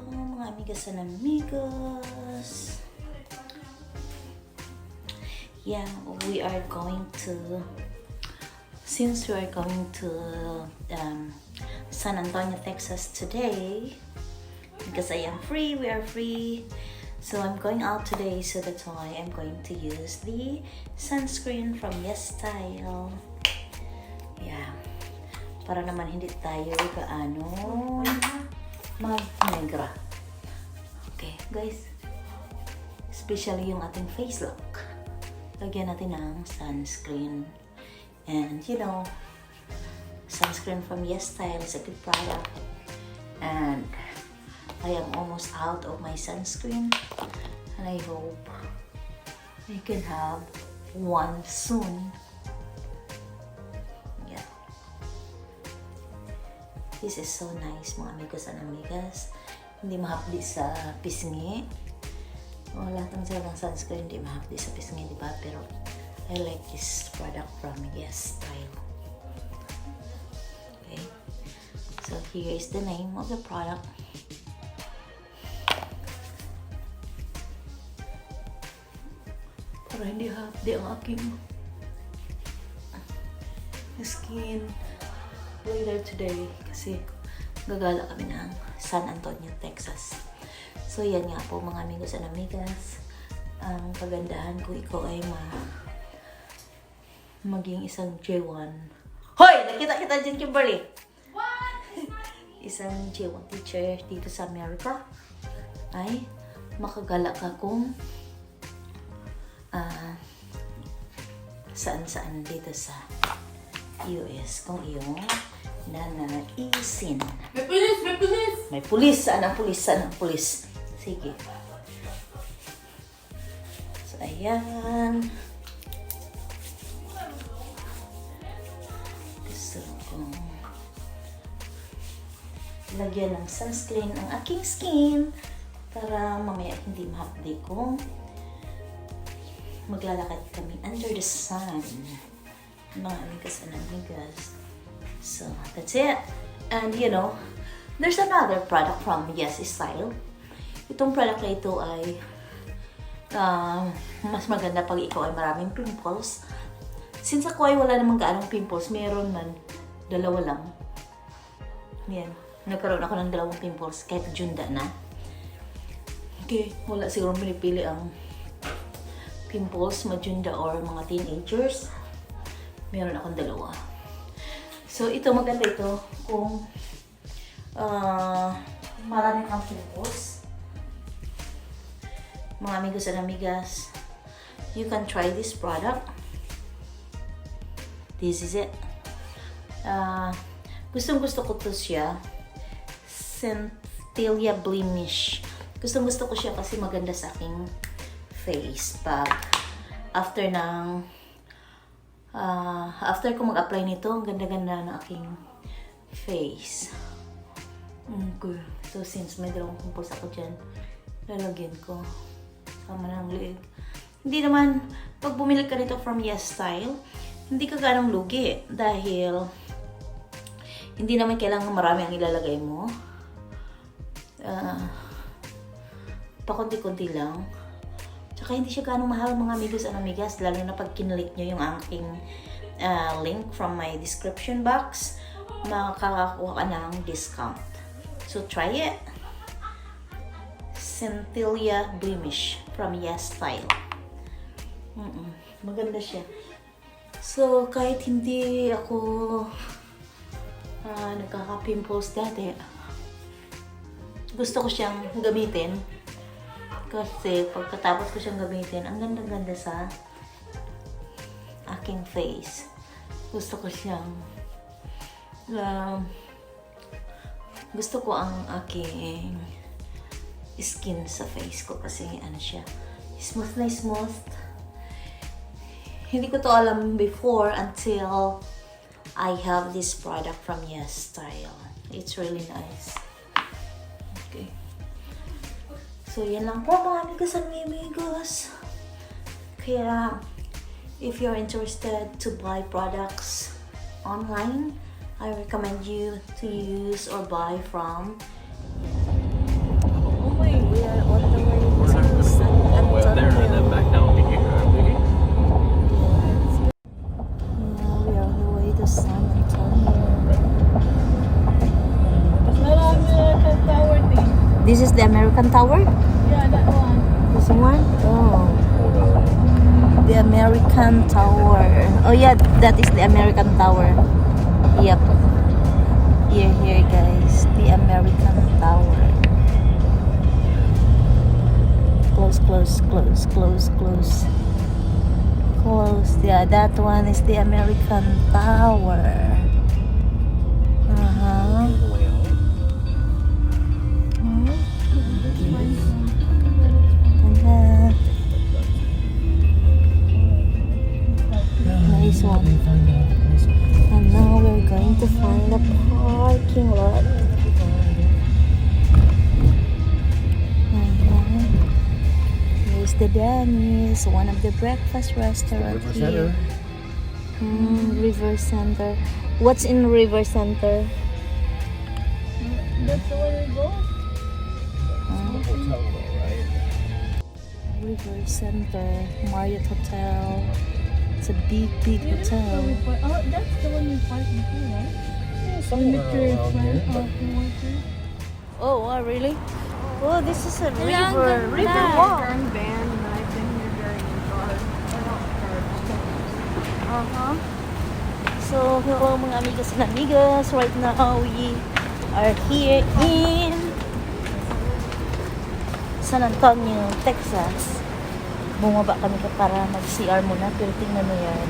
Mga amigas and amigos. Yeah, we are going to, since we are going to San Antonio, Texas today, because I am free, we are free. So I'm going out today, so that's why I'm going to use the sunscreen from Yes Style. Yeah. Para naman hindi tayo gaano mag-negra. Okay, guys. Especially yung ating face look. Lagyan natin ng sunscreen. And you know, sunscreen from Yes Style is a good product. And I am almost out of my sunscreen. And I hope I can have one soon. Yeah. This is so nice, mga amigos and amigas. Hindi mahapdi sa pisngi. Lahat ng silang sunscreen hindi mahapdi sa pisngi, diba? Pero I like this product from Yes Style. Okay. So here is the name of the product. Para hindi hapdi ang aking skin later today kasi gagala kami ng San Antonio, Texas. So yan nga po mga amigos and amigas, ang kagandahan ko ikaw ay maging isang J1. Hoy! Nakita kita dyan, Kimberly! What? Isang J1 teacher dito sa America ay makagala ka kung saan-saan dito sa US kung iyong nanaisin. May pulis! May pulis! May pulis! Saan ang pulis? Saan ang pulis? Sige. So, ayan. Gusto kong lagyan ng sunscreen ang aking skin para mamaya hindi mahapdi kung maglalakad kami under the sun, mga amigas and amigas. So, that's it. And you know, there's another product from Yes Style. Itong product na ito ay mas maganda pag ikaw ay maraming pimples. Since ako ay wala namang gaanong pimples, meron man, dalawa lang. Yan, nagkaroon ako ng 2 pimples kahit Junda na. Okay, wala siguro pinipili ang pimples, majunda or mga teenagers. Meron akong 2. So ito, maganda ito kung marami kang pimples. Mga amigos and amigas, you can try this product. This is it. Gustong-gusto ko to siya. Centilla Blemish. Gustong-gusto ko siya kasi maganda sa aking face pag after ko mag-apply nito, ang ganda-ganda ng aking face. Okay. So since may 2 pimples ako dyan, lalagyan ko sama ng liig. Hindi naman, pag bumili ka nito from Yes Style, hindi ka ganong lugi dahil hindi naman kailangan marami ang ilalagay mo. Pakunti-kunti lang. Tsaka hindi siya ganong mahal mga amigos and amigas, lalo na pag kinlik nyo yung aking link from my description box, makakakuha ka ng discount. So try it. Centilla Blemish from Yes Style. Maganda siya. So kahit hindi ako nagkaka-pimples dati, gusto ko siyang gamitin. Kasi pagkatapos ko siyang gamitin, ang ganda-ganda sa aking face. Gusto ko siyang gusto ko ang aking skin sa face ko kasi ano siya, smooth na smooth. Hindi ko to alam before until I have this product from Yes Style. It's really nice. Okay. So, yan lang po mga amigos and amigos. Kaya, if you're interested to buy products online, I recommend you to use or buy from. Oh my, we are on the way to San Well, there and then Antonio. back down to here. Now we are on the way to San Antonio. American Tower thing. This is the American Tower? Yeah, that one. This one? Oh. The American Tower. Oh yeah, that is the American Tower. Yep. Here guys. The American Tower. Close. Yeah, that one is the American Tower. Uh-huh. Nice one. And now we're going to find a parking lot. Here's the Denny's, one of the breakfast restaurants here. River Center. What's in River Center? That's the one we go? River Center, Marriott Hotel. It's a big hotel. Oh, that's the one we parked before, right? Oh, really? Oh, this is a river walk. Van, and I've been here during the car. Uh-huh. So, hello mga amigas and amigas. Right now, we are here in San Antonio, Texas. Bumaba kami para mag-CR muna. Pero tingnan mo yan.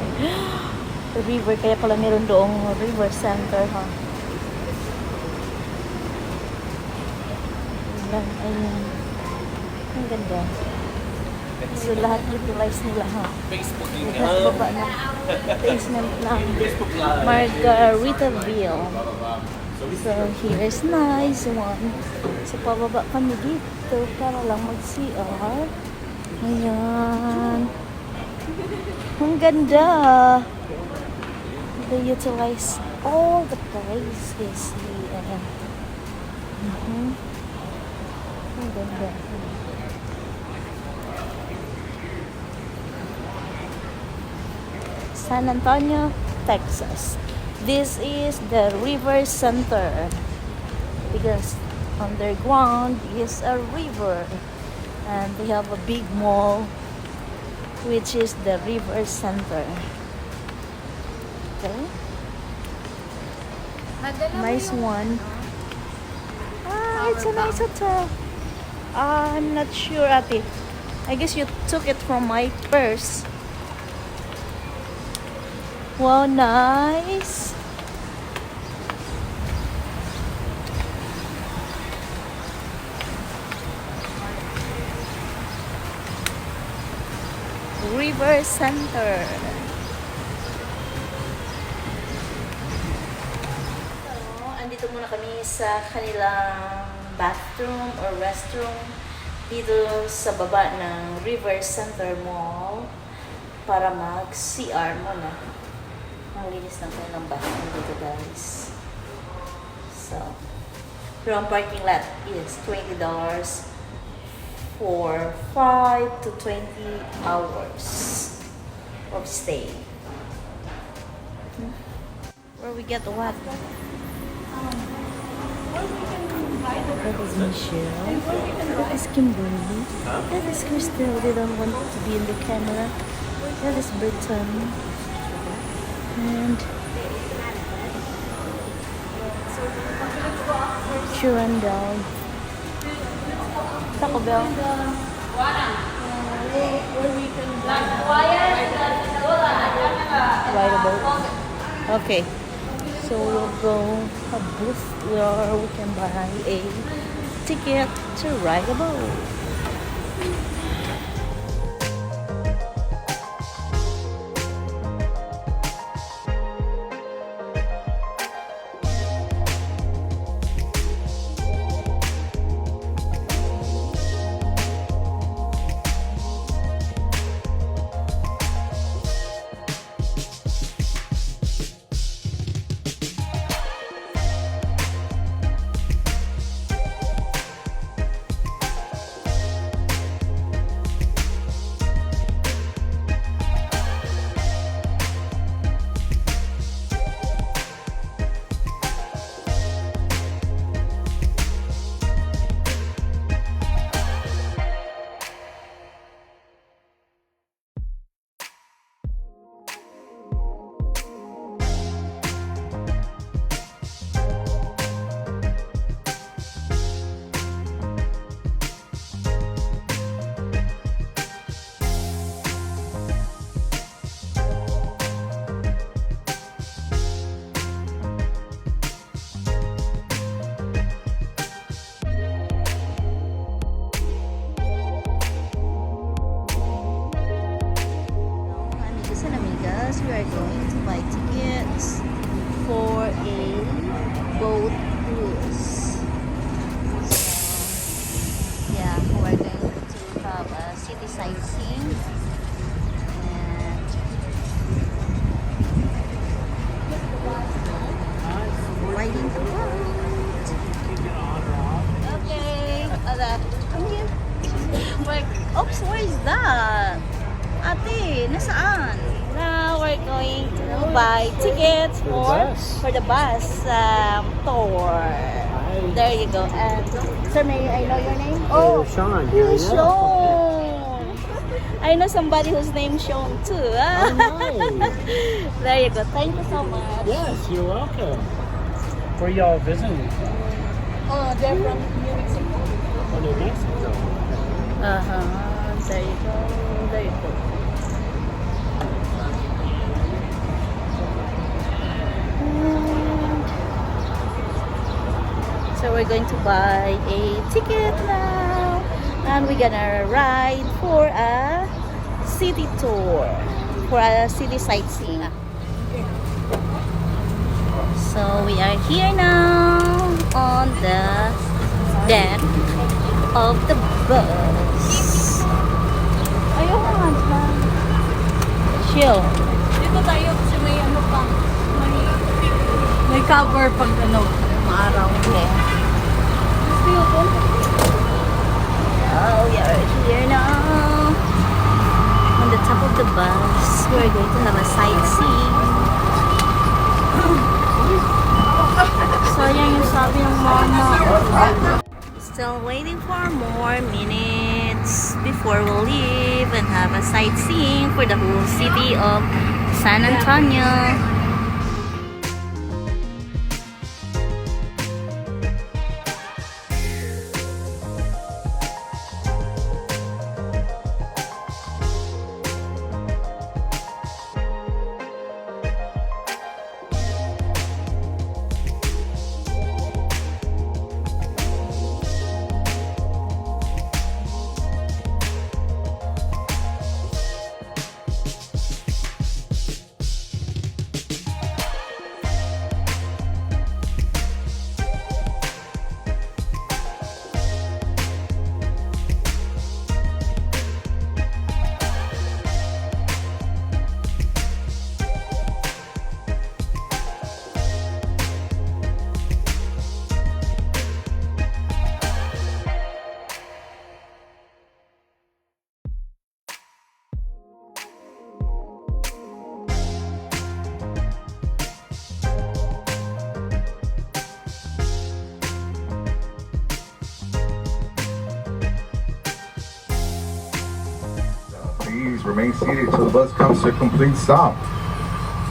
The river. Kaya pala meron doong river center, ha? Ayan. Ang ganda. So, lahat utilize nila, ha? Baba na. Basement ng Margaritaville. So, here's nice one. So, pababa kami dito para lang mag-CR. Ayan. Ang ganda. They utilize all the places here. Ang ganda. San Antonio, Texas. This is the River Center because underground is a river and they have a big mall which is the River Center. Okay. Nice one. It's a nice hotel. I'm not sure, Ate. I guess you took it from my purse. Wow, nice. River Center. So, andito muna kami sa kanilang bathroom or restroom dito sa baba ng River Center Mall para mag-CR muna. Ang linis ng kanilang bathroom dito, guys. So, pero ang parking lot is $20 for 5 to 20 hours of stay. Where we get what? That is Michelle. That is Kimberly. That is Crystal. They don't want to be in the camera. That is Britain. And Churandal. Taco Bell. Ride a boat. Okay. So we'll go a booth where we can buy a ticket to ride a boat. Okay. Come here. Wait, oops, where is that? Ate, nasaan? Now we're going to buy tickets for the bus tour. There you go. And sir, may I know your name? Oh, Sean. you're Sean. I know somebody whose name Sean too. Oh, nice. There you go. Thank you so much. Yes, you're welcome. Where y'all visiting from? They're from New Mexico. Oh, New Mexico. There you go. There you go. So we're going to buy a ticket now, and we're gonna ride for a city tour, for a city sightseeing. So we are here now on the deck of the bus. Ayun, chill. Dito tayo kasi may ano pa. May cover pag ano, maaraw. Okay. Gusto yun po? Oh, we are here now on the top of the bus. We're going to have a sightseeing. Sayang yung sabi ng mama. Still waiting for more minutes before we'll leave and have a sightseeing for the whole city of San Antonio. Please remain seated till the bus comes to a complete stop.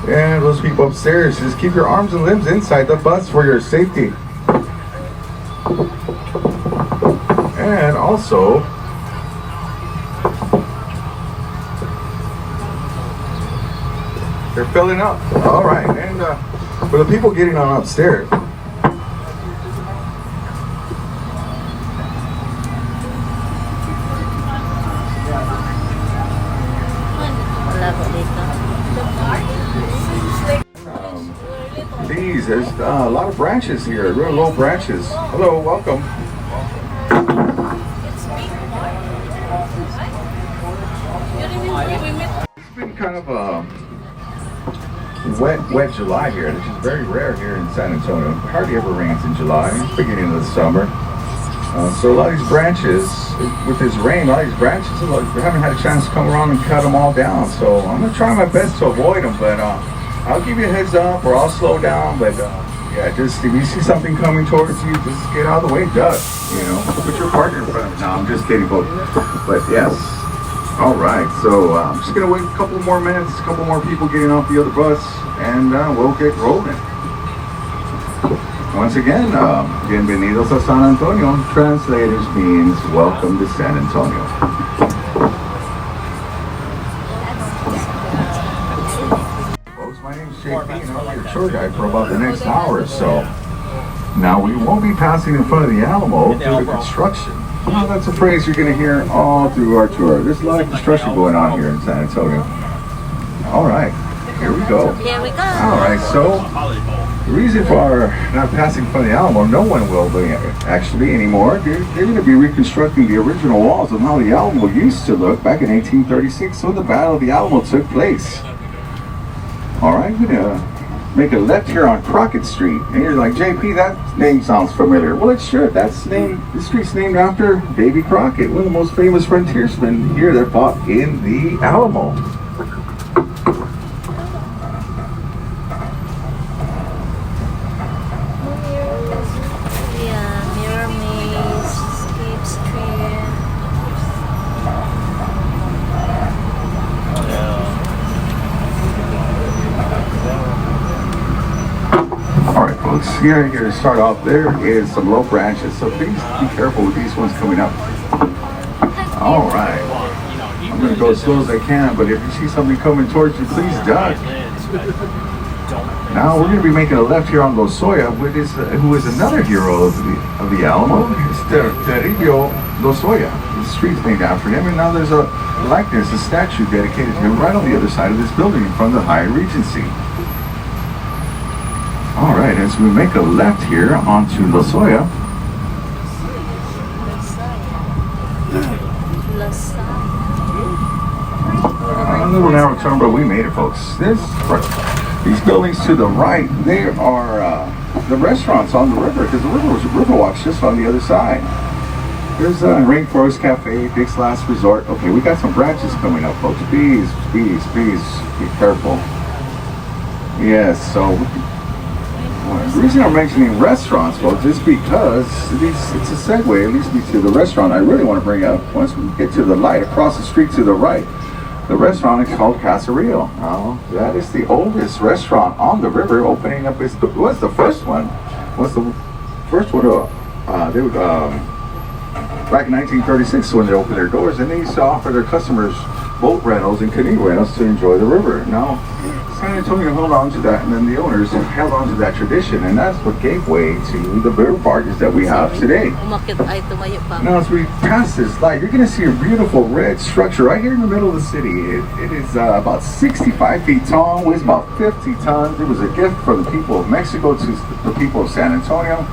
And those people upstairs, just keep your arms and limbs inside the bus for your safety. And also, they're filling up. All right, and for the people getting on upstairs, there's a lot of branches here, real low branches. Hello, welcome. It's been kind of a wet July here, which is very rare here in San Antonio. It hardly ever rains in July, it's beginning of the summer. So a lot of these branches, with this rain, a lot of these branches, we haven't had a chance to come around and cut them all down. So I'm gonna try my best to avoid them, but I'll give you a heads up or I'll slow down, but yeah, just if you see something coming towards you, just get out of the way, duck, you know, put your partner in front of you. No, I'm just kidding, but yes. All right, so I'm just gonna wait a couple more minutes, a couple more people getting off the other bus, and we'll get rolling. Once again, bienvenidos a San Antonio. Translators means welcome to San Antonio. My name is JP and I'll be your tour guide for about the next hour or so. Now we won't be passing in front of the Alamo due to construction. Well, that's a phrase you're going to hear all through our tour. There's a lot of construction going on here in San Antonio. All right, here we go. Here we go. All right, so the reason for our not passing in front of the Alamo, no one will be actually anymore. They're going to be reconstructing the original walls of how the Alamo used to look back in 1836 when the Battle of the Alamo took place. All right, I'm gonna make a left here on Crockett Street. And you're like, JP, that name sounds familiar. Well, it should. The street's named after Davy Crockett, one of the most famous frontiersmen here that fought in the Alamo. Yeah, Mirror Maze, Escape Street. Alright folks, here you're going to start off. There is some low branches, so please be careful with these ones coming up. Alright, I'm going to go as slow as I can, but if you see something coming towards you, please duck. Now we're going to be making a left here on Lozoya, who is another hero of the Alamo. It's Toribio Lozoya. The street's named after him, and now there's a likeness, a statue dedicated to him right on the other side of this building in front of the High Regency. Alright, as we make a left here onto Lozoya. A little narrow turn, but we made it, folks. These buildings to the right, they are the restaurants on the river, because the Riverwalk's just on the other side. There's Rainforest Cafe, Dick's Last Resort. Okay, we got some branches coming up, folks. Please be careful. Yes, so the reason I'm mentioning restaurants, folks, is because it's a segue. It leads me to the restaurant I really want to bring up. Once we get to the light across the street to the right, the restaurant is called Caserio. Now, that is the oldest restaurant on the river, opening up. Was the first one? Back in 1936 when they opened their doors, and they used to offer their customers boat rentals and canoe rentals to enjoy the river. Now, San Antonio held on to that, and then the owners held on to that tradition, and that's what gave way to the river barges that we have today. Now, as we pass this light, you're going to see a beautiful red structure right here in the middle of the city. It is about 65 feet tall, weighs about 50 tons. It was a gift from the people of Mexico to the people of San Antonio.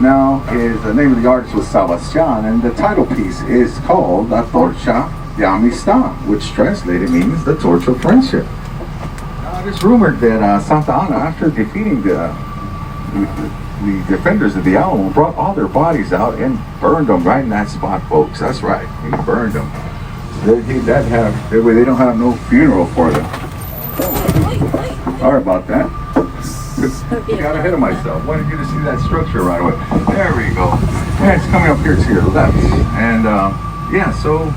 Now, the name of the artist was Sebastian, and the title piece is called La Torcha de Amistad, which translated means the torch of friendship. Now, it is rumored that Santa Anna, after defeating the defenders of the Alamo, brought all their bodies out and burned them right in that spot, folks. That's right, he burned them. That way they don't have no funeral for them. Sorry about that. Got ahead of myself. Wanted you to see that structure right away. There we go. And it's coming up here to your left. And yeah, so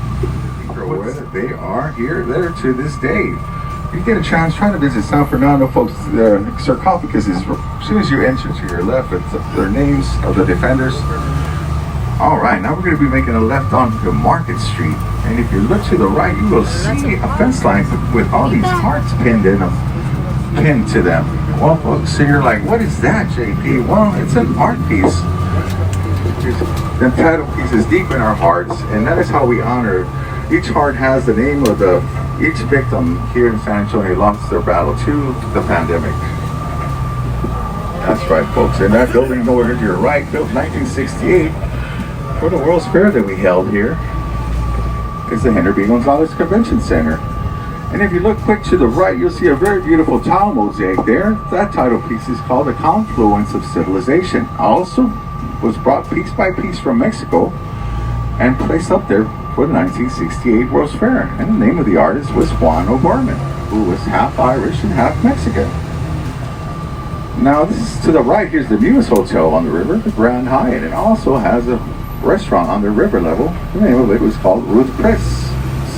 they are there to this day. If you get a chance, try to visit San Fernando, folks. The sarcophagus is, as soon as you enter to your left, it's their names of the defenders. All right, now we're going to be making a left onto Market Street. And if you look to the right, you will see a fence line with all these hearts pinned to them. Well, folks, so you're like, what is that, JP? Well, it's an art piece. The title piece is deep in our hearts, and that is how we honor. Each heart has the name of each victim here in San Antonio lost their battle to the pandemic. That's right, folks. And that building over to your right, built 1968 for the World's Fair that we held here, is the Henry B. Gonzalez Convention Center. And if you look quick to the right, you'll see a very beautiful tile mosaic there. That title piece is called The Confluence of Civilization. Also was brought piece by piece from Mexico and placed up there for the 1968 World's Fair. And the name of the artist was Juan O'Gorman, who was half Irish and half Mexican. Now, this is to the right. Here's the newest hotel on the river, the Grand Hyatt. It also has a restaurant on the river level. The name of it was called Ruth Chris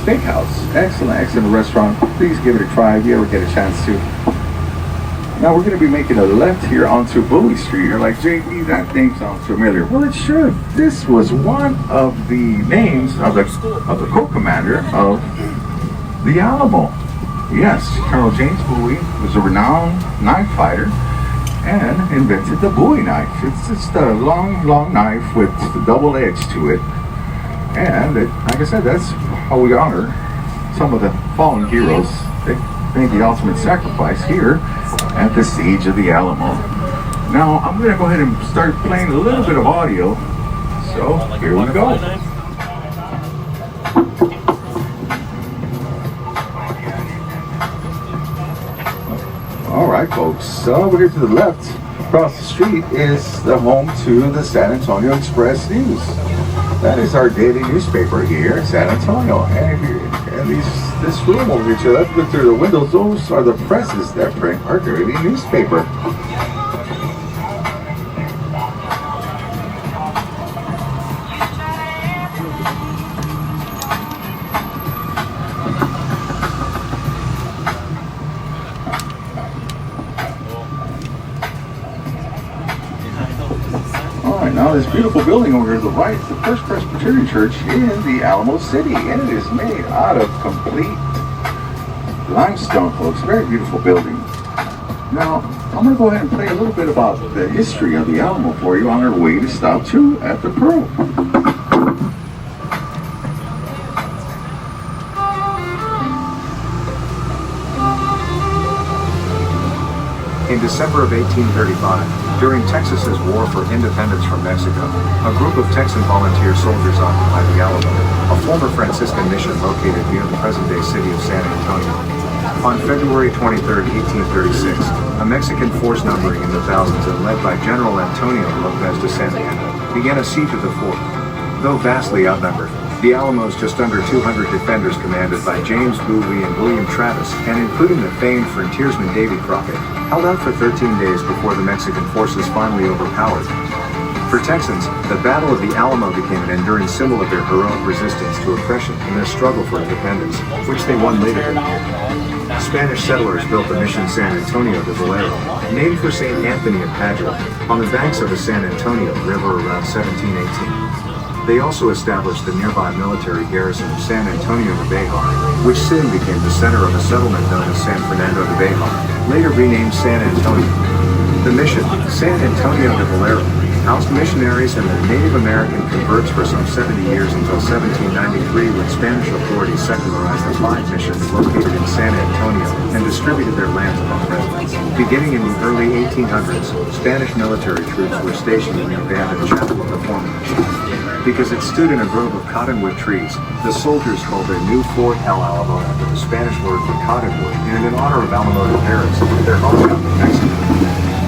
Steakhouse. Excellent restaurant. Please give it a try if you ever get a chance to. Now we're going to be making a left here onto Bowie Street. You're like, JP, that name sounds familiar. Well, it should. This was one of the names of the co-commander of the Alamo. Yes, Colonel James Bowie was a renowned knife fighter and invented the Bowie knife. It's just a long knife with the double edge to it. And like I said, that's how we honor some of the fallen heroes that made the ultimate sacrifice here at the siege of the Alamo. Now, I'm going to go ahead and start playing a little bit of audio. So, here we go. All right. right, folks. So over here to the left, across the street, is the home to the San Antonio Express News. That is our daily newspaper here in San Antonio. And this room over here to the left, look through the windows, those are the presses that print our daily newspaper. Now this beautiful building over here to the right is the First Presbyterian Church in the Alamo City, and it is made out of complete limestone, folks. Very beautiful building. Now, I'm going to go ahead and play a little bit about the history of the Alamo for you on our way to stop to at the Pearl. In December of 1835, during Texas's war for independence from Mexico, a group of Texan volunteer soldiers occupied the Alamo, a former Franciscan mission located near the present-day city of San Antonio. On February 23, 1836, a Mexican force numbering in the thousands and led by General Antonio Lopez de Santa Anna began a siege of the fort. Though vastly outnumbered, the Alamo's just under 200 defenders commanded by James Bowie and William Travis, and including the famed frontiersman Davy Crockett, held out for 13 days before the Mexican forces finally overpowered. For Texans, the Battle of the Alamo became an enduring symbol of their heroic resistance to oppression in their struggle for independence, which they won later in the year. Spanish settlers built the mission San Antonio de Valero, named for St. Anthony of Padua, on the banks of the San Antonio River around 1718. They also established the nearby military garrison of San Antonio de Bejar, which soon became the center of a settlement known as San Fernando de Bejar, later renamed San Antonio. The mission, San Antonio de Valero, housed missionaries and their Native American converts for some 70 years until 1793, when Spanish authorities secularized the 5 missions located in San Antonio and distributed their lands among residents. Beginning in the early 1800s, Spanish military troops were stationed in the abandoned chapel of the former mission. Because it stood in a grove of cottonwood trees, the soldiers called their new Fort El Alamo after the Spanish word for cottonwood, and in honor of Alamo de Paris, their hometown in Mexico.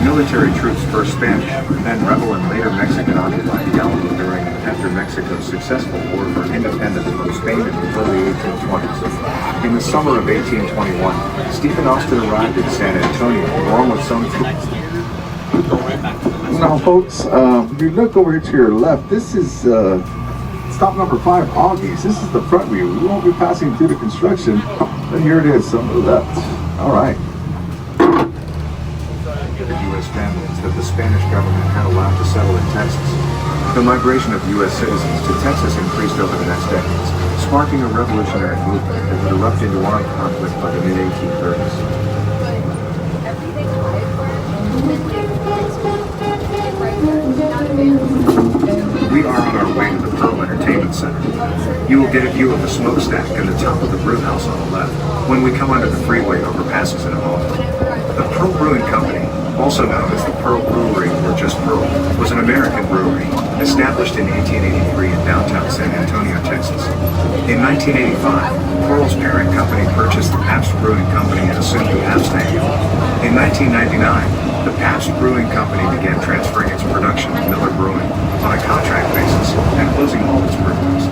Military troops, first Spanish, then rebel and later Mexican, occupied the Alamo during and after Mexico's successful war for independence from Spain in the early 1820s. In the summer of 1821, Stephen Austin arrived in San Antonio along with some troops. Now, folks, if you look over here to your left, this is stop number 5, Augie's. This is the front view. We won't be passing through the construction, but here it is on the left. All right. The U.S. families that the Spanish government had allowed to settle in Texas. The migration of U.S. citizens to Texas increased over the next decades, sparking a revolutionary movement that would erupt into armed conflict by the mid-1830s. We are on our way to the Pearl Entertainment Center. You will get a view of the smokestack and the top of the brew house on the left when we come under the freeway overpasses in a moment. The Pearl Brewing Company, also known as the Pearl Brewery or just Pearl, was an American brewery established in 1883 in downtown San Antonio, Texas. In 1985, Pearl's parent company purchased the Pabst Brewing Company and assumed the Pabst name. In 1999, the Pabst Brewing Company began transferring its production to Miller Brewing on a contract basis and closing all its breweries.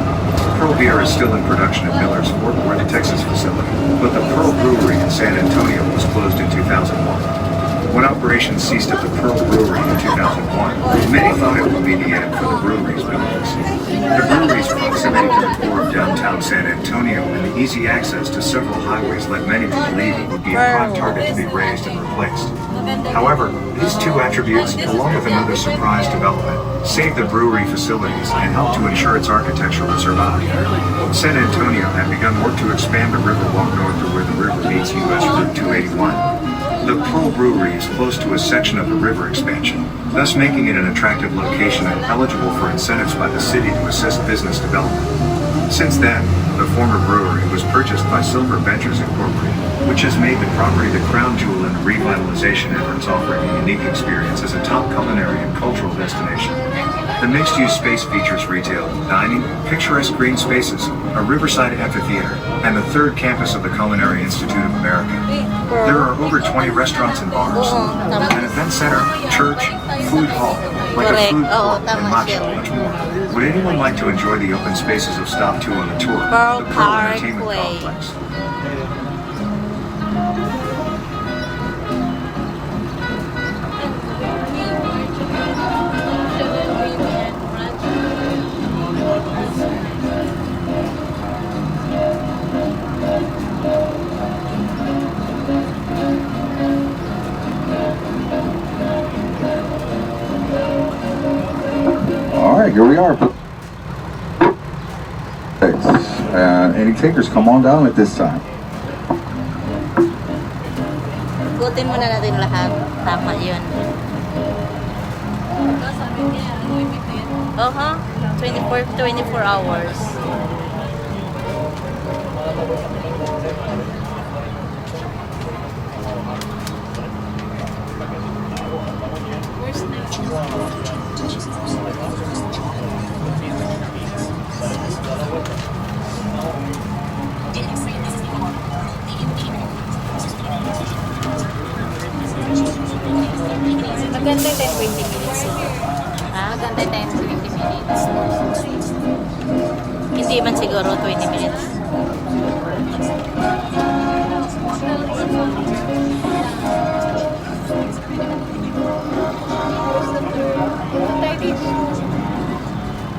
Pearl beer is still in production at Miller's Fort Worth, Texas facility, but the Pearl Brewery in San Antonio was closed in 2001. When operations ceased at the Pearl Brewery in 2001, many thought it would be the end for the brewery's business. The brewery's proximity to the core of downtown San Antonio and the easy access to several highways led many to believe it would be a prime target to be razed and replaced. However, these two attributes, along with another surprise development, saved the brewery facilities and helped to ensure its architecture would survive. San Antonio had begun work to expand the Riverwalk north to where the river meets US Route 281. The Pearl Brewery is close to a section of the river expansion, thus making it an attractive location and eligible for incentives by the city to assist business development. Since then, the former brewery was purchased by Silver Ventures Incorporated, which has made the property the crown jewel in the revitalization efforts, offering a unique experience as a top culinary and cultural destination. The mixed-use space features retail, dining, picturesque green spaces, a riverside amphitheater, and the third campus of the Culinary Institute of America. There are over 20 restaurants and bars, an event center, church, food hall, like a food court, and much more. Would anyone like to enjoy the open spaces of Stop 2 on the tour? The Pearl Entertainment Complex. All right, here we are. Any takers, come on down at this time. Ikutin muna natin lahat. Tama yun. Uh-huh. 24 hours. Where's Maganda yung 20 minutes. Maganda yung 20 minutes. Hindi man siguro 20 minutes.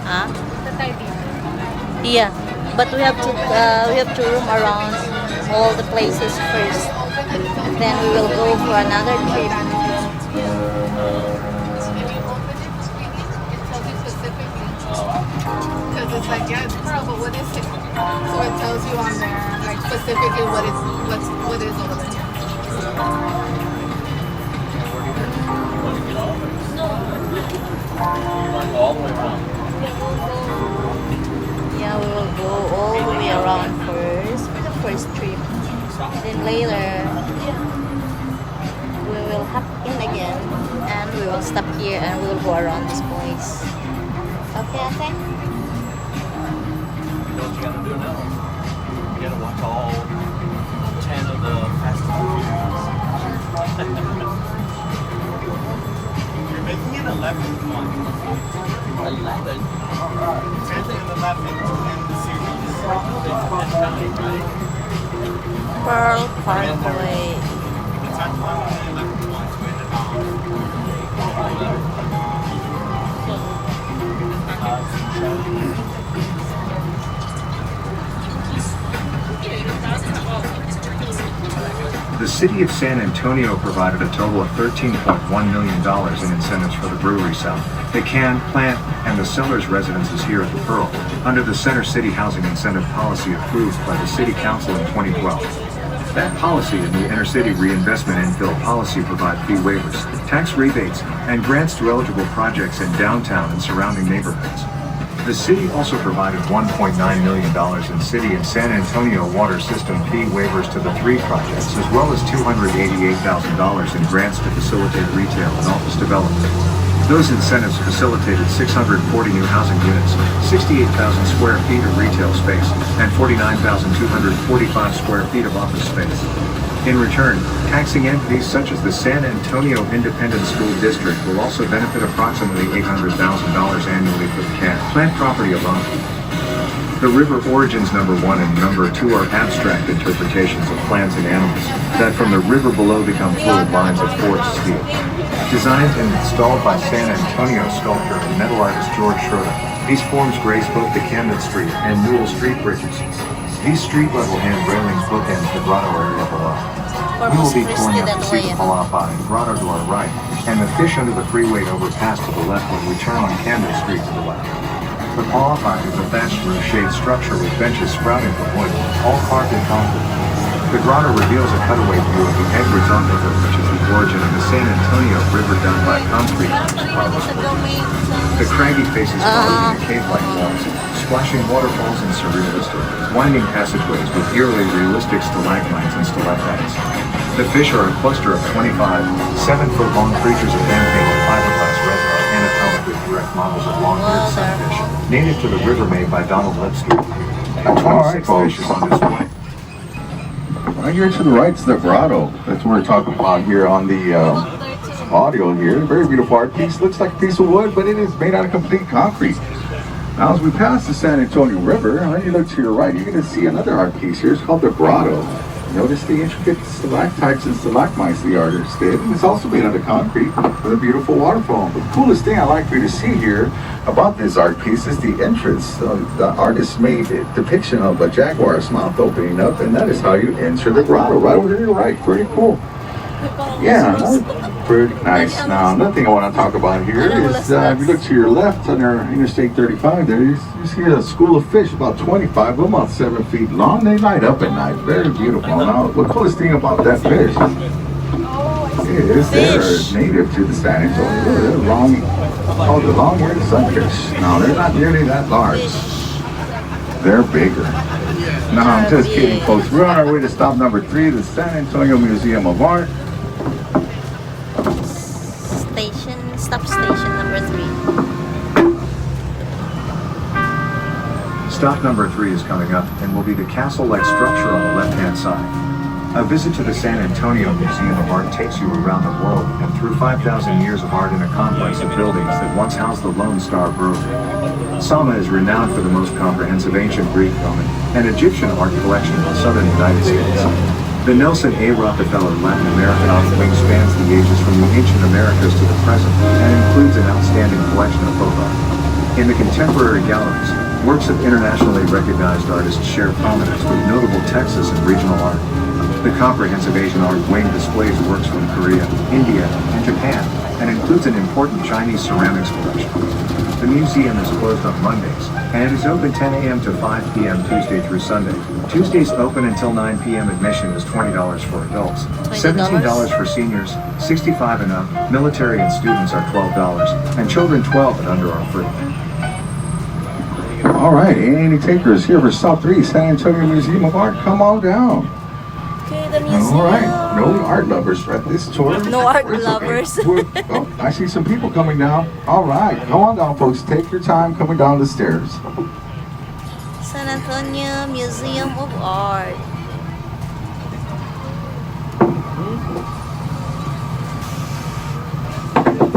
Ah? Yeah, but we have to roam around all the places first. Then we will go for another trip. Because it's like, yeah, it's Pearl, but what is it? So it tells you on there, like specifically what is over there. Yeah, we will go all the way around first for the first trip. Then later, we will hop in again and we will stop here and we will go around this place. Okay, okay? You know what you gotta do now? You gotta watch all 10 of the Fast and Furious. You're making an 11th one. 11? 10th and 11th in the series. Pearl Parkway. The 10th one and the 11th one The city of San Antonio provided a total of $13.1 million in incentives for the brewery south, the can, plant, and the seller's residences here at the Pearl, under the Center City Housing Incentive Policy approved by the City Council in 2012. That policy and the Intercity Reinvestment Infill Policy provide fee waivers, tax rebates, and grants to eligible projects in downtown and surrounding neighborhoods. The city also provided $1.9 million in city and San Antonio water system fee waivers to the 3 projects, as well as $288,000 in grants to facilitate retail and office development. Those incentives facilitated 640 new housing units, 68,000 square feet of retail space, and 49,245 square feet of office space. In return, taxing entities such as the San Antonio Independent School District will also benefit approximately $800,000 annually for the can plant property alone. The river origins number 1 and number 2 are abstract interpretations of plants and animals that from the river below become fluid lines of forest steel. Designed and installed by San Antonio sculptor and metal artist George Schroeder, these forms grace both the Camden Street and Newell Street bridges. These street-level hand railings bookends the grotto area below. We will be touring up the Sea of Palapa and Grotto to our right, and the fish under the freeway overpass to the left when we turn on Camden Street to the left. The Palapa is a thatched roof-shade structure with benches sprouting from wood, all carved in concrete. The grotto reveals a cutaway view of the Edwards Aquifer, which is the origin of the San Antonio River done by concrete. The craggy faces carved in the cave-like walls, splashing waterfalls and surrealistic, winding passageways with eerily realistic stalagmites and stalactites. The fish are a cluster of 25, 7-foot-long creatures of hand-painted fiberglass resin, anatomically correct models of long native to the river made by Donald Lipsky. A All right, 26 folks. fish is on display. Right here to the right is the grotto. That's what we're talking about here on the audio here. Very beautiful art piece. Looks like a piece of wood, but it is made out of complete concrete. Now, as we pass the San Antonio River, when you look to your right, you're going to see another art piece here. It's called the grotto. Notice the intricate stalactites and stalagmites the artist did. And it's also made out of concrete with a beautiful waterfall. The coolest thing I'd like for you to see here about this art piece is the entrance. The artist made a depiction of a jaguar's mouth opening up, and that is how you enter the grotto. Right over here to the right. Pretty cool. Yeah, pretty nice. Now, another thing I want to talk about here is if you look to your left under Interstate 35 there, you see a school of fish, about 25 of them, about 7 feet long. They light up at night. Very beautiful. Now, the coolest thing about that fish is they're native to the San Antonio. They're called the long-eared sunfish. Now, they're not nearly that large. They're bigger. No, I'm just kidding, folks. We're on our way to stop number 3, the San Antonio Museum of Art. Stop station number 3. Stop number 3 is coming up and will be the castle-like structure on the left-hand side. A visit to the San Antonio Museum of Art takes you around the world and through 5,000 years of art in a complex of buildings that once housed the Lone Star Brewery. Sama is renowned for the most comprehensive ancient Greek, Roman, and Egyptian art collection in the southern United States. The Nelson A. Rockefeller Latin American Art Wing spans the ages from the ancient Americas to the present and includes an outstanding collection of folk art. In the contemporary galleries, works of internationally recognized artists share prominence with notable Texas and regional art. The comprehensive Asian Art Wing displays works from Korea, India, and Japan, and includes an important Chinese ceramics collection. The museum is closed on Mondays, and it is open 10 a.m. to 5 p.m. Tuesday through Sunday. Tuesdays open until 9 p.m. Admission is $20 for adults, $17 for seniors, 65 and up, military and students are $12, and children 12 and under are free. All right, any takers here for Stop 3, San Antonio Museum of Art? Come on down. Okay, the museum. All right, no art lovers at this tour. No art It's okay. lovers. Oh, I see some people coming down. All right, come on down, folks. Take your time coming down the stairs. San Antonio Museum of Art.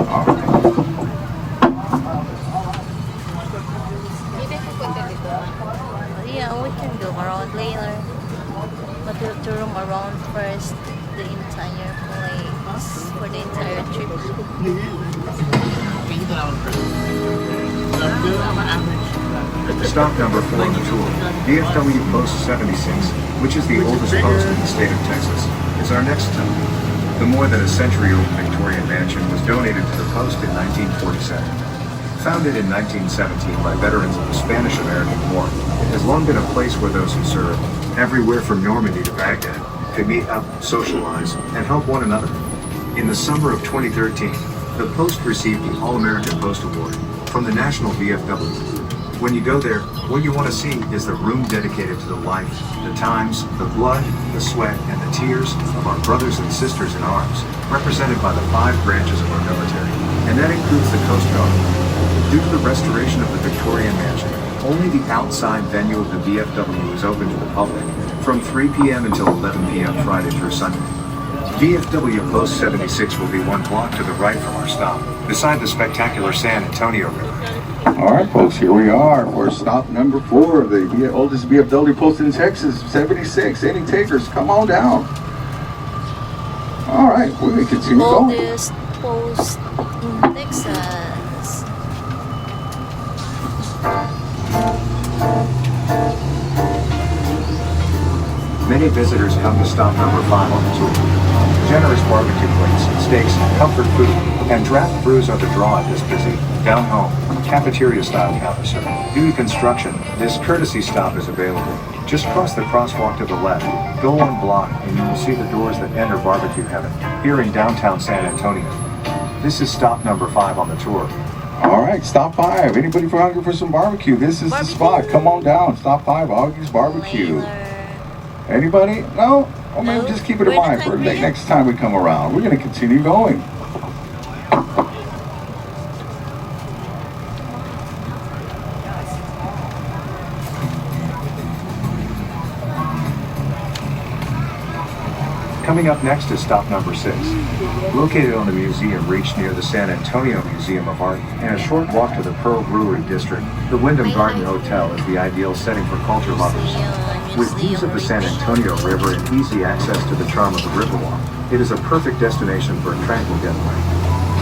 All right. Yeah, we can go around later. But we have to roam around first the entire place for the entire trip. Stop number 4 on the tour, VFW Post 76, which is the oldest post in the state of Texas, is our next stop. The more than a century-old Victorian mansion was donated to the post in 1947. Founded in 1917 by veterans of the Spanish-American War, it has long been a place where those who served, everywhere from Normandy to Baghdad, could meet up, socialize, and help one another. In the summer of 2013, the Post received the All-American Post Award from the National VFW. When you go there, what you want to see is the room dedicated to the life, the times, the blood, the sweat, and the tears of our brothers and sisters in arms, represented by the 5 branches of our military, and that includes the Coast Guard. Due to the restoration of the Victorian Mansion, only the outside venue of the VFW is open to the public from 3 p.m. until 11 p.m. Friday through Sunday. VFW Post 76 will be 1 block to the right from our stop, beside the spectacular San Antonio River. All right, folks, here we are for stop number 4, the oldest VFW post in Texas, 76. Any takers, come on down. All right, we're going to continue going. Oldest post in Texas. Many visitors come to stop number 5 on the tour. Generous barbecue plates, steaks, comfort food, and draft brews are the draw at this busy, down-home, cafeteria-style counter service. Due to construction, this courtesy stop is available. Just cross the crosswalk to the left, go 1 block, and you will see the doors that enter barbecue heaven, here in downtown San Antonio. This is stop number 5 on the tour. All right, stop 5. Anybody for hungry for some barbecue? This is the spot. Come on down. Stop 5, Augie's Barbecue. Anybody? No? Well, maybe just keep it in mind for next time we come around. We're going to continue going. Coming up next is stop number 6. Located on the museum reach near the San Antonio Museum of Art and a short walk to the Pearl Brewery District, the Wyndham Garden Hotel is the ideal setting for culture lovers. With views of the San Antonio River and easy access to the charm of the Riverwalk, it is a perfect destination for a tranquil getaway.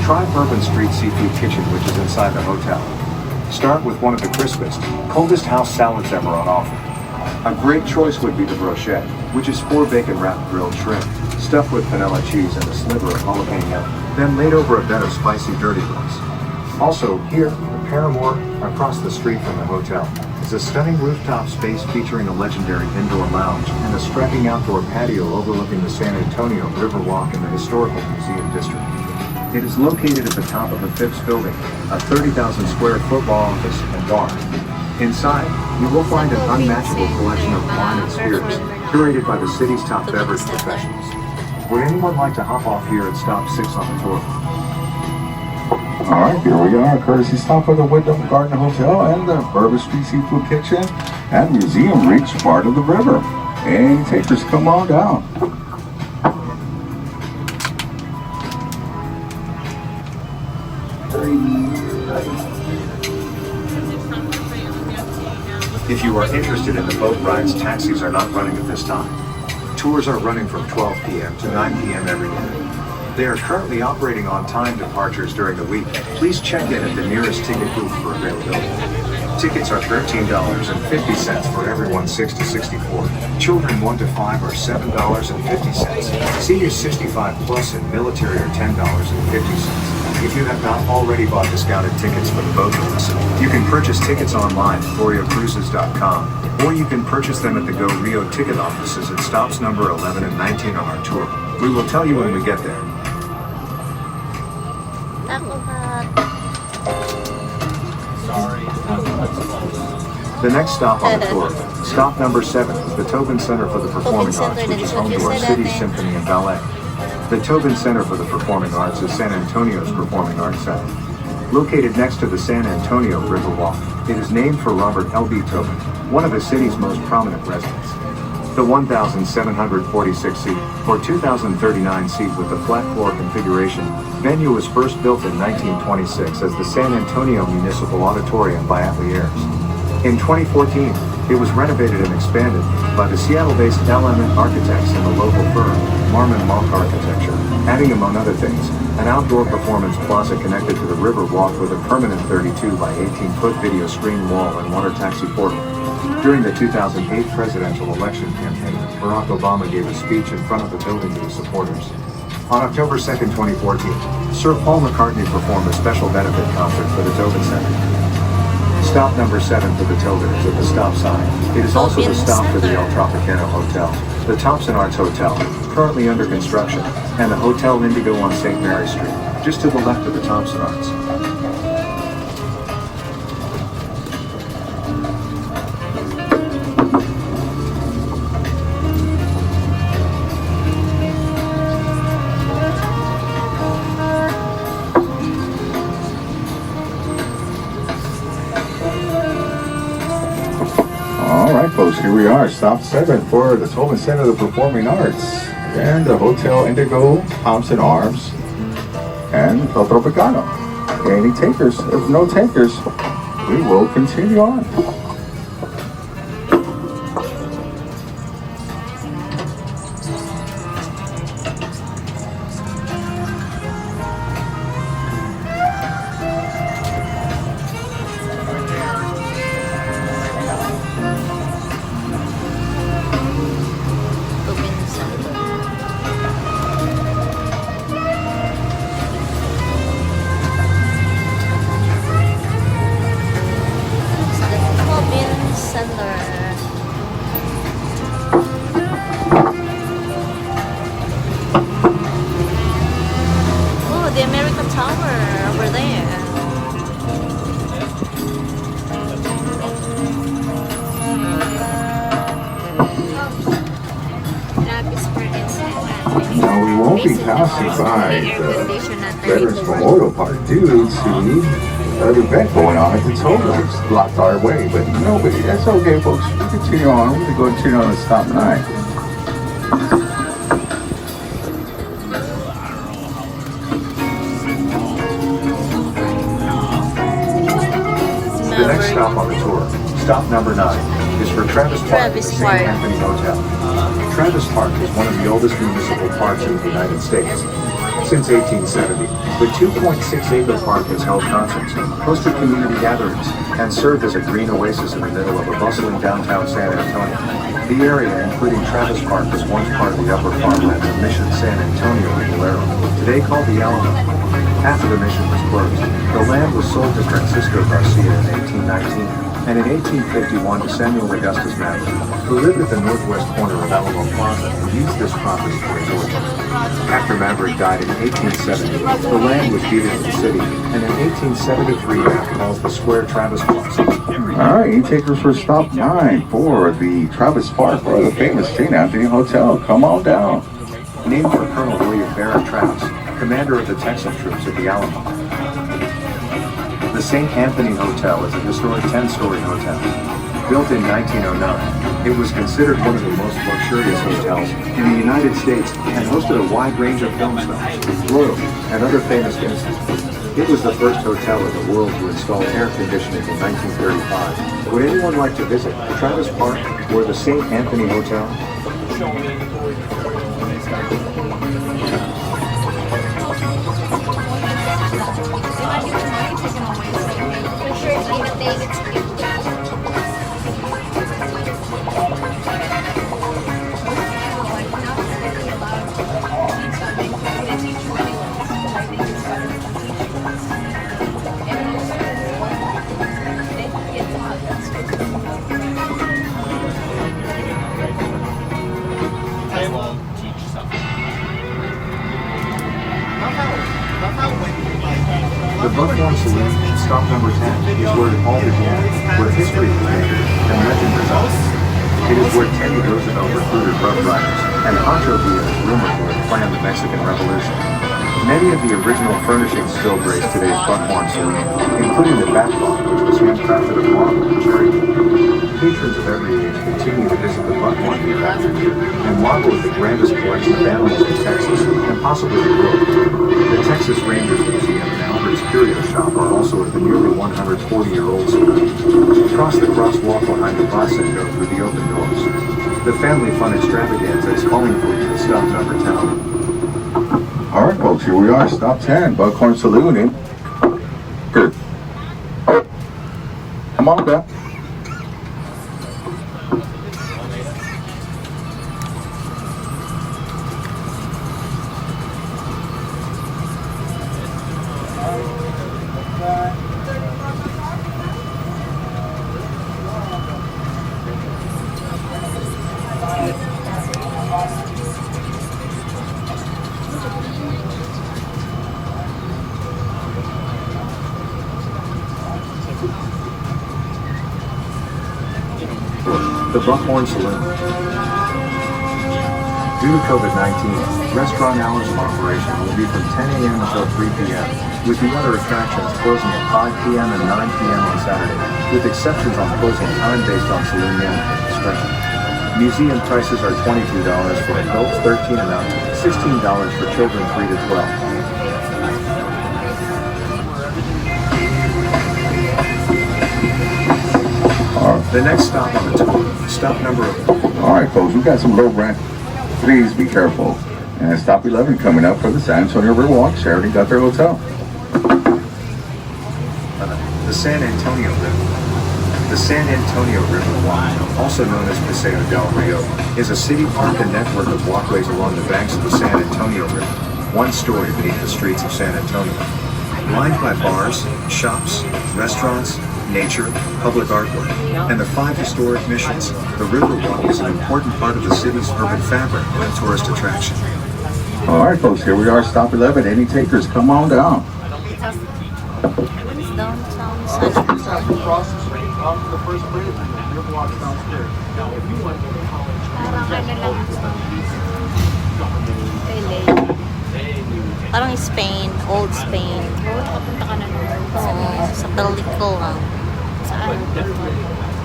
Try Bourbon Street Seafood Kitchen, which is inside the hotel. Start with one of the crispest, coldest house salads ever on offer. A great choice would be the brochette, which is 4 bacon-wrapped grilled shrimp, stuffed with vanilla cheese and a sliver of jalapeno, then laid over a bed of spicy dirty rice. Also, here, the Paramore, across the street from the hotel, is a stunning rooftop space featuring a legendary indoor lounge and a striking outdoor patio overlooking the San Antonio Riverwalk in the historical museum district. It is located at the top of the Phipps building, a 30,000 square foot law office and bar. Inside, you will find an unmatchable collection of wine and spirits, curated by the city's top beverage professionals. Would anyone like to hop off here at stop 6 on the tour? All right, here we are, courtesy stop of the Wyndham Garden Hotel and the Bourbon Street Seafood Kitchen and Museum Reach, part of the river. Any takers, come on down. If you are interested in the boat rides, taxis are not running at this time. Tours are running from 12 p.m. to 9 p.m. every day. They are currently operating on time departures during the week. Please check in at the nearest ticket booth for availability. Tickets are $13.50 for everyone 6 to 64. Children 1 to 5 are $7.50. Seniors 65 plus and military are $10.50. If you have not already bought discounted tickets for the boat tours, you can purchase tickets online at GloriaCruises.com, or you can purchase them at the Go Rio ticket offices at stops number 11 and 19 on our tour. We will tell you when we get there. The next stop on the tour, stop number 7, is the Tobin Center for the Performing Arts, which is home to our city's symphony and ballet. The Tobin Center for the Performing Arts is San Antonio's performing arts center. Located next to the San Antonio Riverwalk, it is named for Robert L.B. Tobin, one of the city's most prominent residents. The 1,746-seat, or 2,039-seat with the flat floor configuration, venue was first built in 1926 as the San Antonio Municipal Auditorium by Ateliers. In 2014, it was renovated and expanded by the Seattle-based Element Architects and the local firm, Marmon Monk Architecture, adding, among other things, an outdoor performance plaza connected to the river walk with a permanent 32 by 18-foot video screen wall and water taxi portal. During the 2008 presidential election campaign, Barack Obama gave a speech in front of the building to his supporters. On October 2, 2014, Sir Paul McCartney performed a special benefit concert for the Tobin Center. Stop number 7 for the Tobin is at the stop sign. It is also the stop for the El Tropicana Hotel, the Thompson Arts Hotel, currently under construction, and the Hotel Indigo on St. Mary Street, just to the left of the Thompson Arts. Folks, here we are, stop 7 for the Tobin Center of the Performing Arts and the Hotel Indigo, Thompson Arms, and El Tropicano. Any takers? If no takers, we will continue on. The American Tower over there. Now we won't be passing by the Veterans Memorial Park due to an event going on at the Tobin. It's blocked our way, but nobody. That's okay, folks. We continue on. We're going to go continue on to stop 9. stop on the tour, stop number 9, is for Travis Park, Travis St. Park. Anthony Hotel. Travis Park is one of the oldest municipal parks in the United States. Since 1870, the 2.6-acre park has held concerts, hosted community gatherings, and served as a green oasis in the middle of a bustling downtown San Antonio. The area, including Travis Park, was once part of the upper farmland of Mission San Antonio in Valero, today called the Alamo. After the mission was closed, the land was sold to Francisco Garcia in 1819, and in 1851 to Samuel Augustus Maverick, who lived at the northwest corner of Alamo Plaza and used this property for his orchard. After Maverick died in 1870, the land was deeded to the city, and in 1873 map calls the square Travis Plaza. All right, you take her for stop 9 for the Travis Park or the famous St. Anthony Hotel. Come on down. Named for Colonel William Barrett Travis, commander of the Texan troops at the Alamo. The St. Anthony Hotel is a historic 10-story hotel. Built in 1909, it was considered one of the most luxurious hotels in the United States and hosted a wide range of film stars, royalty, and other famous guests. It was the first hotel in the world to install air conditioning in 1935. Would anyone like to visit Travis Park or the St. Anthony Hotel? They won't teach something. The Buckhorn Saloon, stop number 10, is where it all began, where history was made and legend developed. It is where Teddy Roosevelt recruited Rough Riders, and Pancho Villa is rumored to have planned the Mexican Revolution. Many of the original furnishings still grace today's Buckhorn Saloon, including the bat clock, which was handcrafted of marble and cherry wood. Patrons of every age continue to visit the Buckhorn Manufactured here, and marvel at the grandest collection of animals in Texas, and possibly the world. The Texas Rangers Museum and Albert's Curio Shop are also at the nearly 140-year-old school. Cross the crosswalk behind the bus and go through the open doors. The Family Fun Extravaganza is calling for you to stop number 10. All right, folks, here we are, stop 10, Buckhorn Saloon in. Good. Come on down. The Buckhorn Saloon. Due to COVID-19, restaurant hours of operation will be from 10 a.m. until 3 p.m., with the other attractions closing at 5 p.m. and 9 p.m. on Saturday, with exceptions on closing time based on saloon manager discretion. Museum prices are $22 for adults 13 and up, $16 for children 3 to 12. The next stop on the tour, stop number 11. All right, folks, we got some low rent. Please be careful. And stop 11 coming up for the San Antonio Riverwalk. Sheridan got their hotel. The San Antonio River. The San Antonio River Walk, also known as Paseo del Rio, is a city park and network of walkways along the banks of the San Antonio River, one story beneath the streets of San Antonio. Lined by bars, shops, restaurants, nature, public artwork, and the 5 historic missions, the Riverwalk is an important part of the city's urban fabric and a tourist attraction. All right, folks, here we are, stop 11. Any takers, come on down. Downtown San Antonio. Across the street off the first bridge, Riverwalk's downstairs. Now, if you want to go to college, Parang ano lang. LA. Parang Spain, old Spain. Papunta ka na naman. Oo, sa pelikula. Saan?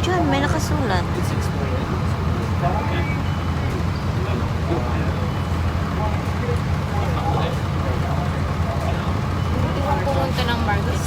Diyan, may nakasulat. Pumunta ng market.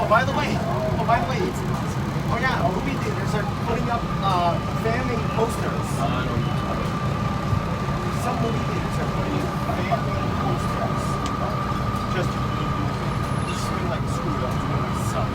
by the way. Oh yeah, movie theaters are putting up family posters. Some movie theaters are putting up family posters. Just swing like screwed up to myself.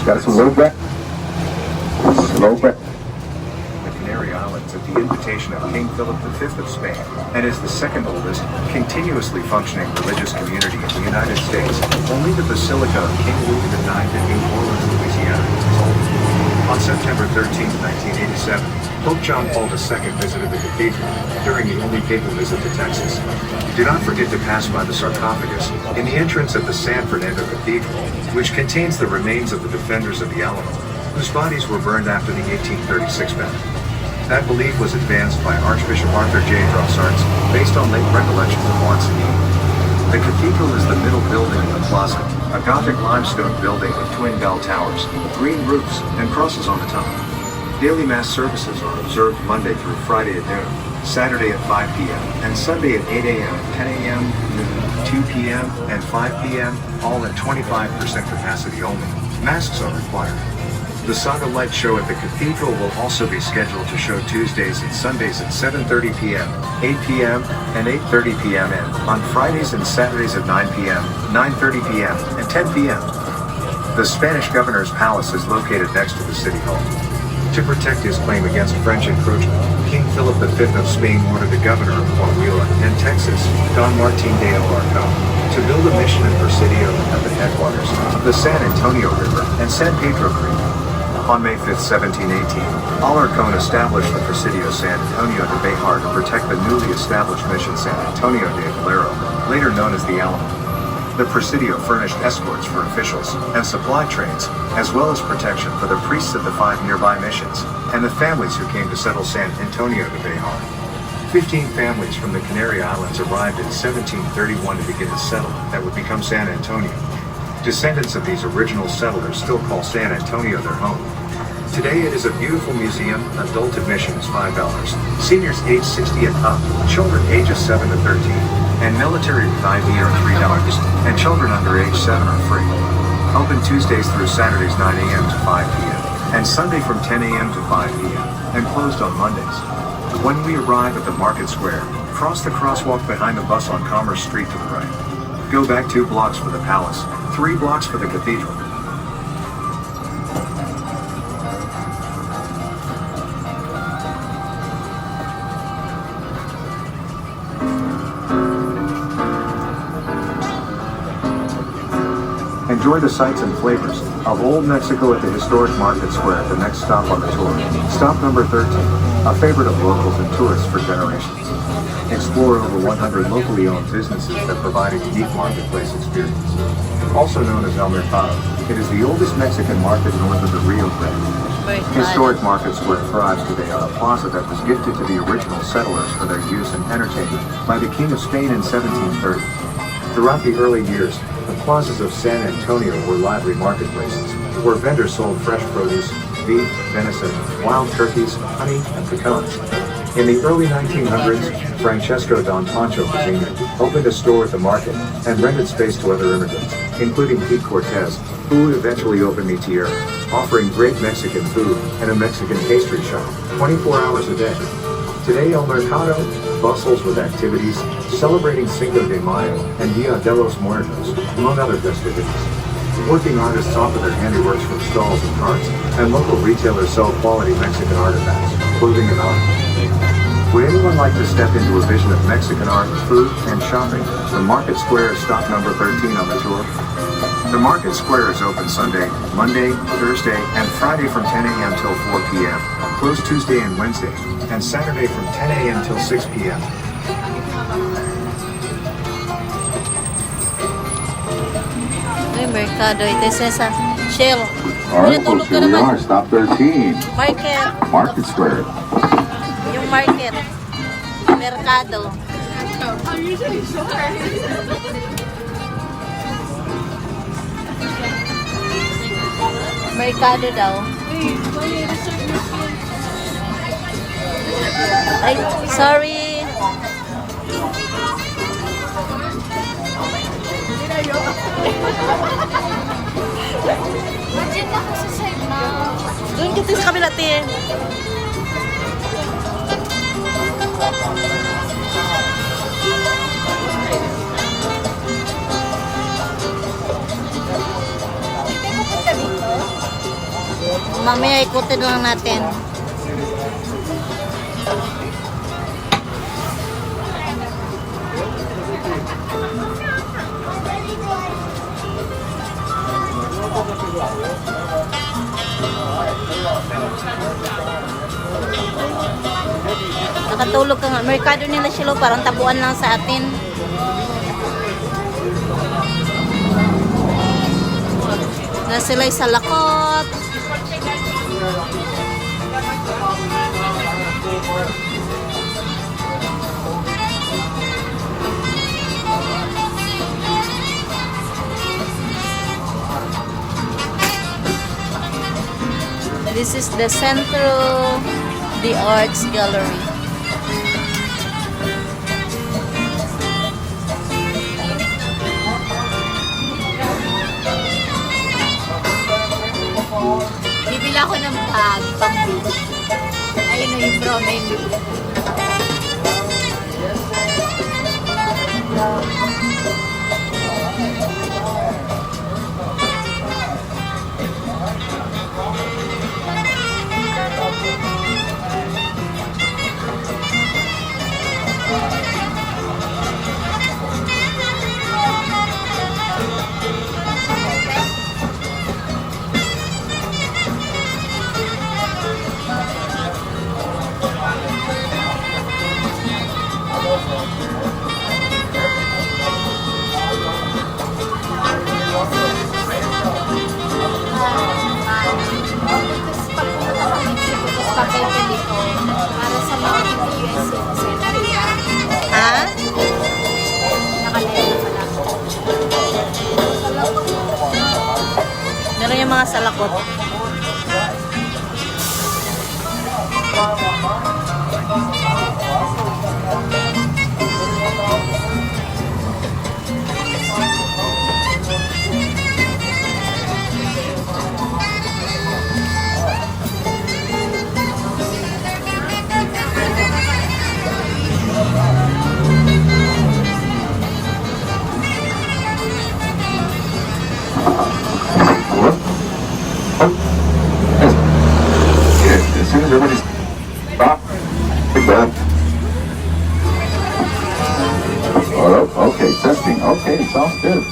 Got some low back. Slow back. The Canary Islands at the invitation of King Philip V of Spain, and is the second oldest continuously functioning religious community in the United States. Only the Basilica of King Louis IX in New Orleans, Louisiana is older. On September 13, 1987, Pope John Paul II visited the cathedral during the only papal visit to Texas. Do not forget to pass by the sarcophagus in the entrance of the San Fernando Cathedral, which contains the remains of the defenders of the Alamo, whose bodies were burned after the 1836 battle. That belief was advanced by Archbishop Arthur J. Drossards, based on late recollections of Monsignor. The cathedral is the middle building in the plaza, a Gothic limestone building with twin bell towers, green roofs, and crosses on the top. Daily Mass services are observed Monday through Friday at noon, Saturday at 5 p.m., and Sunday at 8 a.m., 10 a.m., noon, 2 p.m., and 5 p.m., all at 25% capacity only. Masks are required. The Saga Light Show at the Cathedral will also be scheduled to show Tuesdays and Sundays at 7:30 p.m., 8 p.m., and 8:30 p.m. and on Fridays and Saturdays at 9 p.m., 9:30 p.m., and 10 p.m. The Spanish Governor's Palace is located next to the City Hall. To protect his claim against French encroachment, King Philip V of Spain ordered the governor of Coahuila and Texas, Don Martin de Alarcón, to build a mission in Presidio at the headwaters of the San Antonio River and San Pedro Creek. On May 5, 1718, Alarcón established the Presidio San Antonio de Bejar to protect the newly established mission San Antonio de Valero, later known as the Alamo. The Presidio furnished escorts for officials and supply trains, as well as protection for the priests of the 5 nearby missions, and the families who came to settle San Antonio de Bejar. 15 families from the Canary Islands arrived in 1731 to begin a settlement that would become San Antonio. Descendants of these original settlers still call San Antonio their home. Today it is a beautiful museum. Adult admission is $5. Seniors age 60 and up, children ages 7 to 13, and military with ID are $3, and children under age 7 are free. Open Tuesdays through Saturdays 9 a.m. to 5 p.m., and Sunday from 10 a.m. to 5 p.m., and closed on Mondays. When we arrive at the Market Square, cross the crosswalk behind the bus on Commerce Street to the right. Go back 2 blocks for the Palace, 3 blocks for the Cathedral. Enjoy the sights and flavors of Old Mexico at the historic Market Square at the next stop on the tour. Stop number 13, a favorite of locals and tourists for generations. Explore over 100 locally owned businesses that provide a unique marketplace experience. Also known as El Mercado, it is the oldest Mexican market north of the Rio Grande. Historic Market Square thrives today on a plaza that was gifted to the original settlers for their use and entertainment by the King of Spain in 1730. Throughout the early years, the plazas of San Antonio were lively marketplaces, where vendors sold fresh produce, beef, venison, wild turkeys, honey, and pecans. In the early 1900s, Francesco Don Pancho Pazina opened a store at the market and rented space to other immigrants, including Pete Cortez, who would eventually open Mi Tierra, offering great Mexican food and a Mexican pastry shop 24 hours a day. Today, El Mercado bustles with activities celebrating Cinco de Mayo and Dia de los Muertos, among other festivities. Working artists offer their handiworks from stalls and carts, and local retailers sell quality Mexican artifacts, clothing, and art. Would anyone like to step into a vision of Mexican art, food, and shopping? The Market Square is stop number 13 on the tour. The Market Square is open Sunday, Monday, Thursday, and Friday from 10 a.m. till 4 p.m., closed Tuesday and Wednesday, and Saturday from 10 a.m. till 6 p.m. Ay, Mercado. Ito sa Shell. All right, folks, here we are, stop 13, Market. Market Square. supermarket. Merkado. I'm usually short. Merkado daw. Ay, sorry. Diyan na ako sa side na. Doon kita sa kabila, te. Mamaya ikutin lang natin. Nakatulog ka nga. Merkado nila sila, parang tabuan lang sa atin. Na sila'y sa lakot. This is the Centro the Arts Gallery. Bibila ko ng bag, pang beach. Ayun o yung brown na yung bibili. Para sa mga US citizen. Ha? Nakalaya na pala. Meron yung mga salakot. As soon as everybody's stop, big breath. Oh, okay, testing. Okay, sounds good.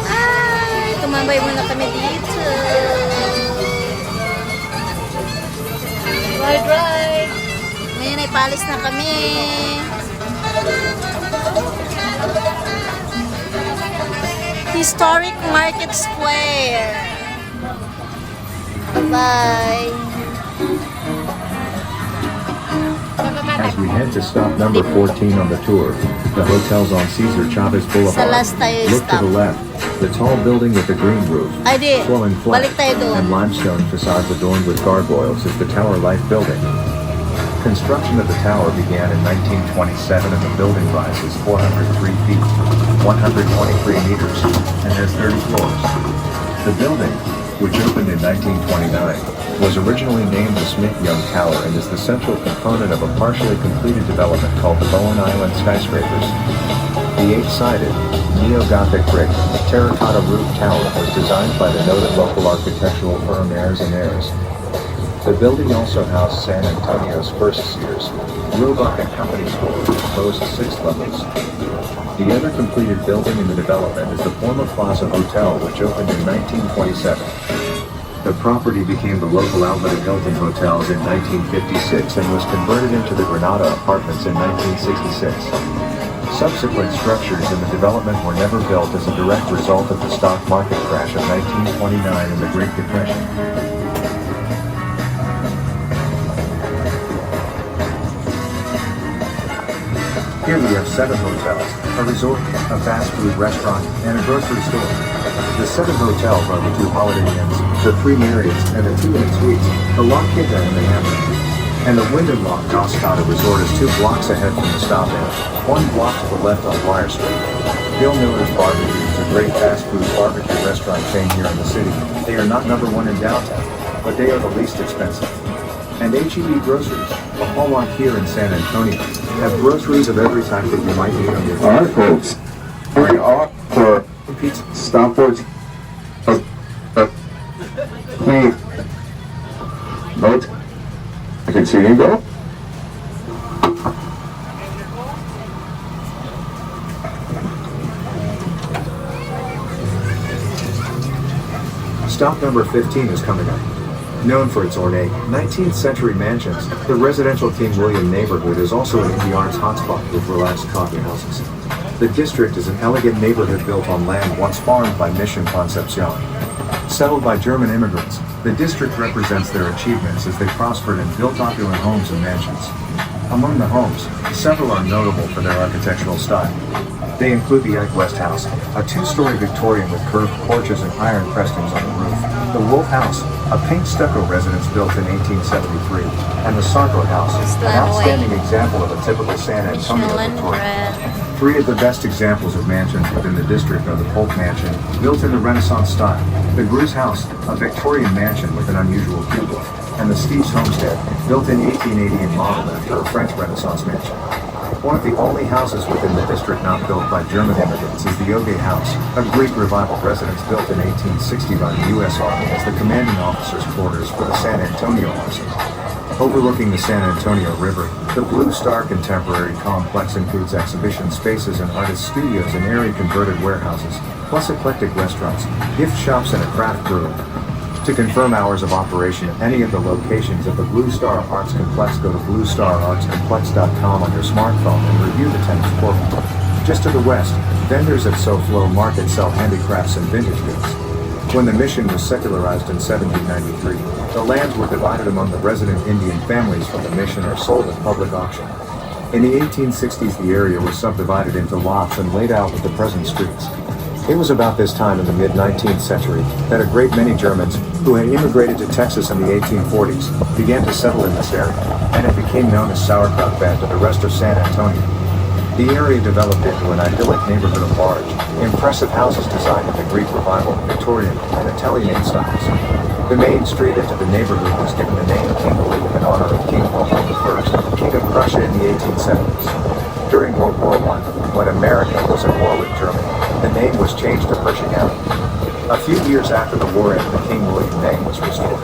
Ay, tumambay muna kami dito. Ride. Ngayon ay palis na kami. Historic Market Square. Bye-bye. As we head to stop number 14 on the tour, the hotel's on Cesar Chavez Sa Boulevard. last tayo Look to stop. the left. The tall building with the green roof, Ay di, flowing flat, balik tayo doon. and limestone facades adorned with gargoyles is the Tower Life building. Construction of the tower began in 1927 and the building rises 403 feet, 123 meters, and has 30 floors. The building, which opened in 1929, was originally named the Smith-Young Tower and is the central component of a partially completed development called the Bowen Island Skyscrapers. The 8-sided, neo-Gothic brick, terracotta roof tower was designed by the noted local architectural firm Ayers and Ayers. The building also housed San Antonio's first Sears, Roebuck and Company store, which boasts 6 levels. The other completed building in the development is the former Plaza Hotel, which opened in 1927. The property became the local outlet of Hilton Hotels in 1956 and was converted into the Granada Apartments in 1966. Subsequent structures in the development were never built as a direct result of the stock market crash of 1929 and the Great Depression. Here we have 7 hotels, a resort, a fast food restaurant, and a grocery store. The 7 hotels are the 2 Holiday Inns, the 3 Marriotts, and the 2 Inn Suites, the La Quinta and the Hampton. And the Wyndham La Cascada Resort is 2 blocks ahead from the stop end, 1 block to the left on Wire Street. Bill Miller's Barbecue is a great fast food barbecue restaurant chain here in the city. They are not number 1 in downtown, but they are the least expensive. And H-E-B Groceries, a hallmark here in San Antonio, have groceries of every type that you might need on your All right, folks. We are for pizza. Stoppers. Please. Vote. I can see you go. Stop number 15 is coming up. Known for its ornate 19th century mansions, the residential King William neighborhood is also an indie arts hotspot with relaxed coffee houses. The district is an elegant neighborhood built on land once farmed by Mission Concepcion. Settled by German immigrants, the district represents their achievements as they prospered and built opulent homes and mansions. Among the homes, several are notable for their architectural style. They include the Egg West House, a 2-story Victorian with curved porches and iron pressings on the roof, the Wolf House, a pink stucco residence built in 1873, and the Sarko House, an outstanding example of a typical San Antonio Victorian. 3 of the best examples of mansions within the district are the Polk Mansion, built in the Renaissance style, the Gru's House, a Victorian mansion with an unusual cupola, and the Steve's Homestead, built in 1880 and modeled after a French Renaissance mansion. One of the only houses within the district not built by German immigrants is the Oge House, a Greek revival residence built in 1860 by the U.S. Army as the commanding officer's quarters for the San Antonio Arsenal. Overlooking the San Antonio River, the Blue Star Contemporary Complex includes exhibition spaces and artist studios and airy converted warehouses, plus eclectic restaurants, gift shops, and a craft brewery. To confirm hours of operation at any of the locations of the Blue Star Arts Complex, go to bluestarartscomplex.com on your smartphone and review the tenant's portal. Just to the west, vendors at SoFlo Market sell handicrafts and vintage goods. When the mission was secularized in 1793, the lands were divided among the resident Indian families from the mission or sold at public auction. In the 1860s, the area was subdivided into lots and laid out with the present streets. It was about this time in the mid-19th century that a great many Germans, who had immigrated to Texas in the 1840s, began to settle in this area, and it became known as Sauerkraut Bend to the rest of San Antonio. The area developed into an idyllic neighborhood of large, impressive houses designed in the Greek Revival, Victorian, and Italianate styles. The main street into the neighborhood was given the name King William in honor of King William I, King of Prussia in the 1870s. During World War I, when America was at war with Germany, the name was changed to Pershing County. A few years after the war ended, the King William name was restored.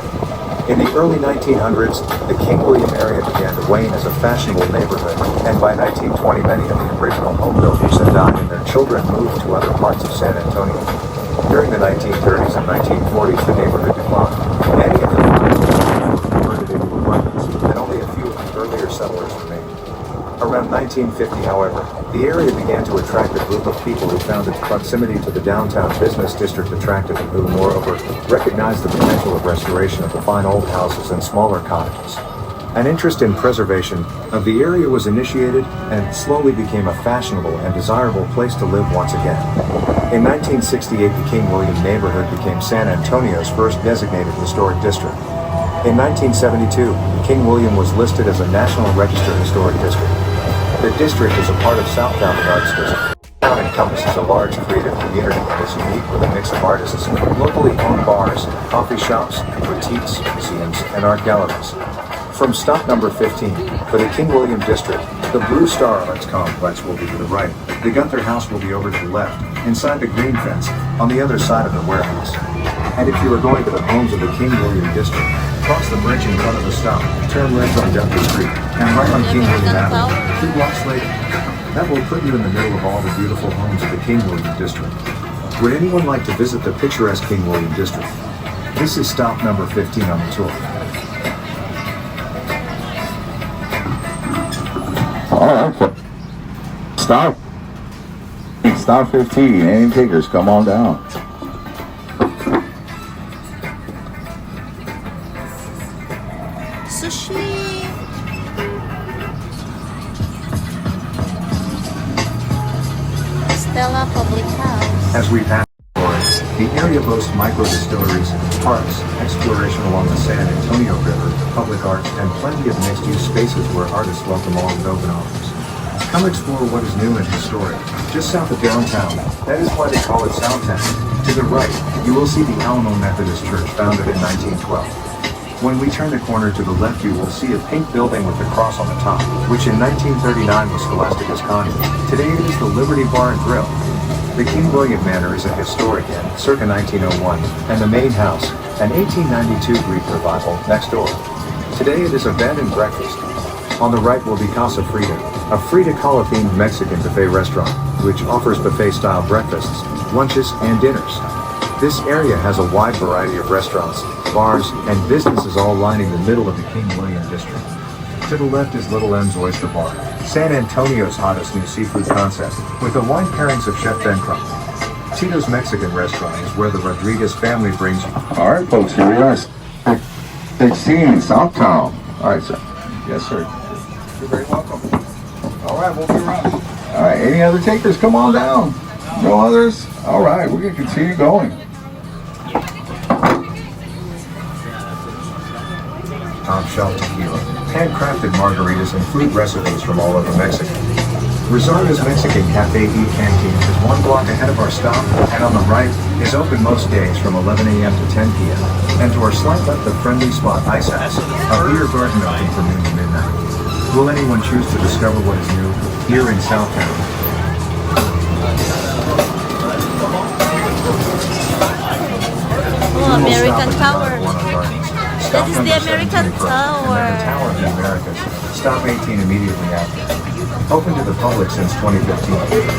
In the early 1900s, the King William area began to wane as a fashionable neighborhood, and by 1920 many of the original home builders had died and their children moved to other parts of San Antonio. During the 1930s and 1940s, the neighborhood declined. Many of the were converted into apartments, and only a few of the earlier settlers remained. Around 1950, however, the area began to attract a group of people who found its proximity to the downtown business district attractive and who, moreover, recognized the potential of restoration of the fine old houses and smaller cottages. An interest in preservation of the area was initiated and slowly became a fashionable and desirable place to live once again. In 1968, the King William neighborhood became San Antonio's first designated historic district. In 1972, King William was listed as a National Register Historic District. The district is a part of South Valley Arts District. The town encompasses a large creative community that is unique with a mix of artists, locally owned bars, coffee shops, boutiques, museums, and art galleries. From stop number 15, for the King William District, the Blue Star Arts Complex will be to the right, the Gunther House will be over to the left, inside the green fence, on the other side of the warehouse. And if you are going to the homes of the King William District, cross the bridge in front of the stop, turn left on Gunther Street, and right on King William Avenue, 2 blocks later. That will put you in the middle of all the beautiful homes of the King William District. Would anyone like to visit the picturesque King William District? This is stop number 15 on the tour. All right. Stop 15. Any takers, come on down. Sushi! Stella Public House. As we pass Florence, the area boasts micro-distilleries, parks, exploration along the San Antonio River, public art, and plenty of mixed-use spaces where artists welcome all with open arms. Come explore what is new and historic. Just south of downtown, that is why they call it Southtown. To the right, you will see the Alamo Methodist Church founded in 1912. When we turn the corner to the left, you will see a pink building with the cross on the top, which in 1939 was Scholastica's convent. Today it is the Liberty Bar and Grill. The King William Manor is a historic inn, circa 1901, and the main house, an 1892 Greek revival, next door. Today it is a bed and breakfast. On the right will be Casa Frida, a Frida Kahlo-themed Mexican buffet restaurant, which offers buffet-style breakfasts, lunches, and dinners. This area has a wide variety of restaurants, bars, and businesses all lining the middle of the King William district. To the left is Little M's Oyster Bar, San Antonio's hottest new seafood concept, with the wine pairings of Chef Ben Crump. Tito's Mexican restaurant is where the Rodriguez family brings you. All right, folks, here we are. 16, Southtown. All right, sir. Yes, sir. You're very welcome. All right, we'll be around. All right, any other takers? Come on down. No others? All right, we're going to continue going. Top shelf tequila, handcrafted margaritas, and food recipes from all over Mexico. Rosario's Mexican Cafe y Canteen is 1 block ahead of our stop, and on the right is open most days from 11 a.m. to 10 p.m. And to our slight left, the friendly spot Ice House, a beer garden open from noon to midnight. Will anyone choose to discover what is new here in Southtown? Oh, American Tower. Stop That is number the American 17 first, Tower. And then the Tower of the Americas. Stop 18 immediately after. Open to the public since 2015,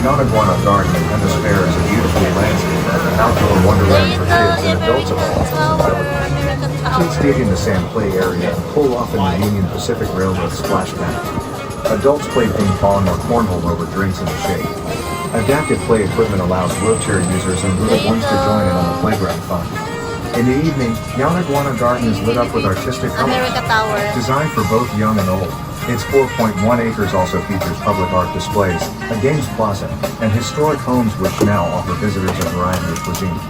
Nonaguana Garden in Hemisphere is a beautifully landscaped outdoor wonderland for kids and adults of all. American Kids Tower. dig in the sand play area and pull off in the Union Pacific Railroad splash pad. Adults play ping pong or cornhole over drinks in the shade. Adaptive play equipment allows wheelchair users and little ones to join in on the playground fun. In the evening, Nonaguana Garden is lit up with artistic colors, American Tower. designed for both young and old. Its 4.1 acres also features public art displays, a games plaza, and historic homes which now offer visitors a variety of cuisine.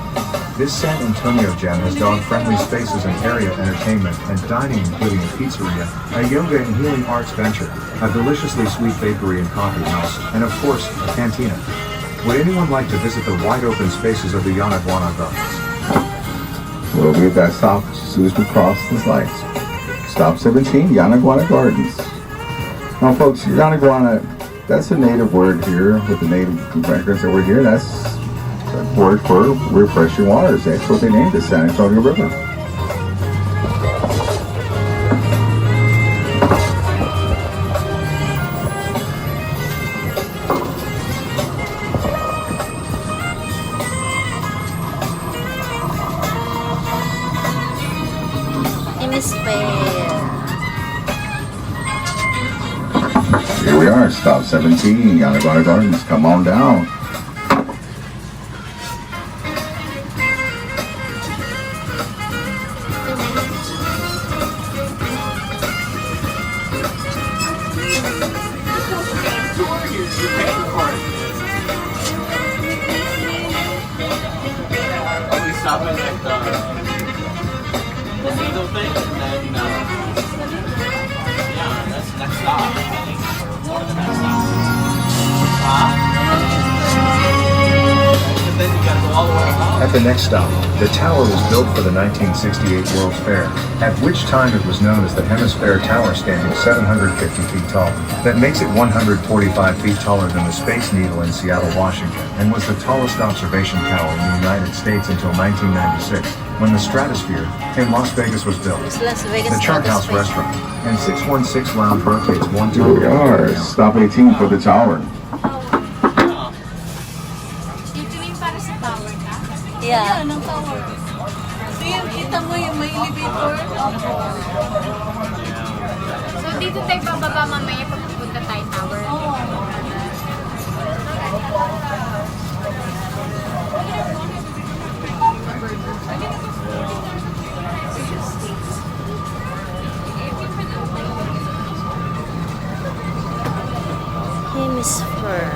This San Antonio gem has dog-friendly spaces and area entertainment and dining, including a pizzeria, a yoga and healing arts venture, a deliciously sweet bakery and coffee house, and of course, a cantina. Would anyone like to visit the wide-open spaces of the Nonaguana Gardens? We'll be at that stop as soon as we cross these lights. Stop 17, Nonaguana Gardens. Now, folks, Nonaguana, that's a native word here with the native records that we're here. That's a word for refreshing waters. That's what they named the San Antonio River. Here we are, stop 17, Nonaguana Gardens. Come on down. I'll be stopping at the needle thing, and then yeah, that's the next stop. Or the next stop. And then you gotta go all the way around. At the next stop, the tower was built for the 1968 World's Fair, at which time it was known as the Hemisphere Tower, standing 750 feet tall. That makes it 145 feet taller than the Space Needle in Seattle, Washington, and was the tallest observation tower in the United States until 1996, when the Stratosphere in Las Vegas was built. It's Las Vegas. The Chart House Restaurant and 616 Lounge rotates 1 Here we are, stop 18 for the tower. Yeah. Ng tower. Ayun, kita mo yung may elevator. So, dito tayo bababa mamaya pag pupunta tayo tower. Oo. Hemisphere.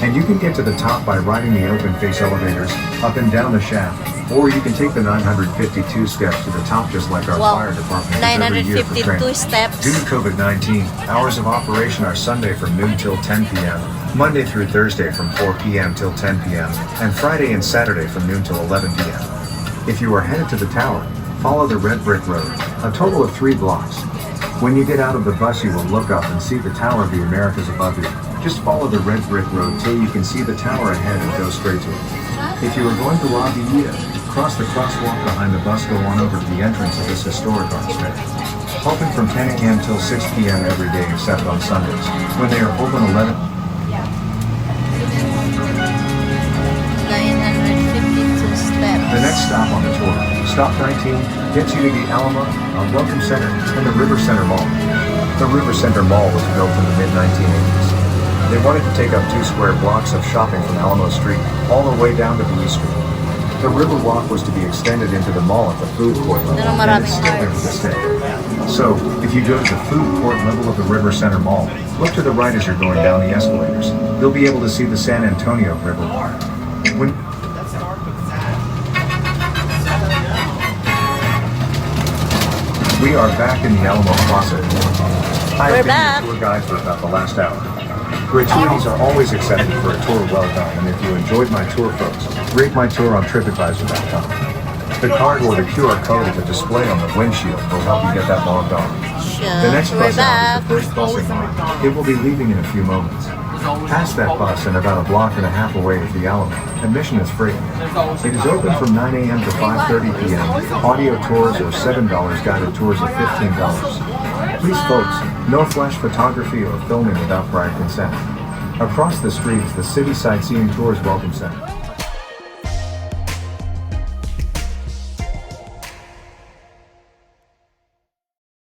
And you can get to the top by riding the open-face elevators up and down the shaft, or you can take the 952 steps to the top just like our Wow. fire department does every year for 952 training. steps. Due to COVID-19, hours of operation are Sunday from noon till 10 p.m., Monday through Thursday from 4 p.m. till 10 p.m., and Friday and Saturday from noon till 11 p.m. If you are headed to the tower, follow the red brick road, a total of 3 blocks. When you get out of the bus, you will look up and see the Tower of the Americas above you. Just follow the red brick road till you can see the tower ahead and go straight to it. If you are going to La Villa, cross the crosswalk behind the bus, go on over to the entrance of this historic art space. Open from 10 a.m. till 6 p.m. every day except on Sundays, when they are open 11. 952 steps. The next stop on the tour, stop 19, gets you to the Alamo, Welcome Center, and the River Center Mall. The River Center Mall was built in the mid-1980s. They wanted to take up 2 square blocks of shopping from Alamo Street all the way down to B Street. The River Walk was to be extended into the mall at the food court level, Pero and maraming it's still there to this day. So, if you go to the food court level of the River Center Mall, look to the right as you're going down the escalators. You'll be able to see the San Antonio River Walk. When we are back in the Alamo Plaza. I We're have been back. your tour guide for about the last hour. Gratuities are always accepted for a tour well done, and if you enjoyed my tour, folks, rate my tour on TripAdvisor.com. The card or the QR code at the display on the windshield will help you get that logged on. The next We're bus back. out is the first busing line. It will be leaving in a few moments. Past that bus and about a block and a half away is the Alamo. Admission is free. It is open from 9 a.m. to 5:30 p.m. Audio tours or $7, guided tours of $15. Please, folks, no flash photography or filming without prior consent. Across the street is the City Sightseeing Tours Welcome Center.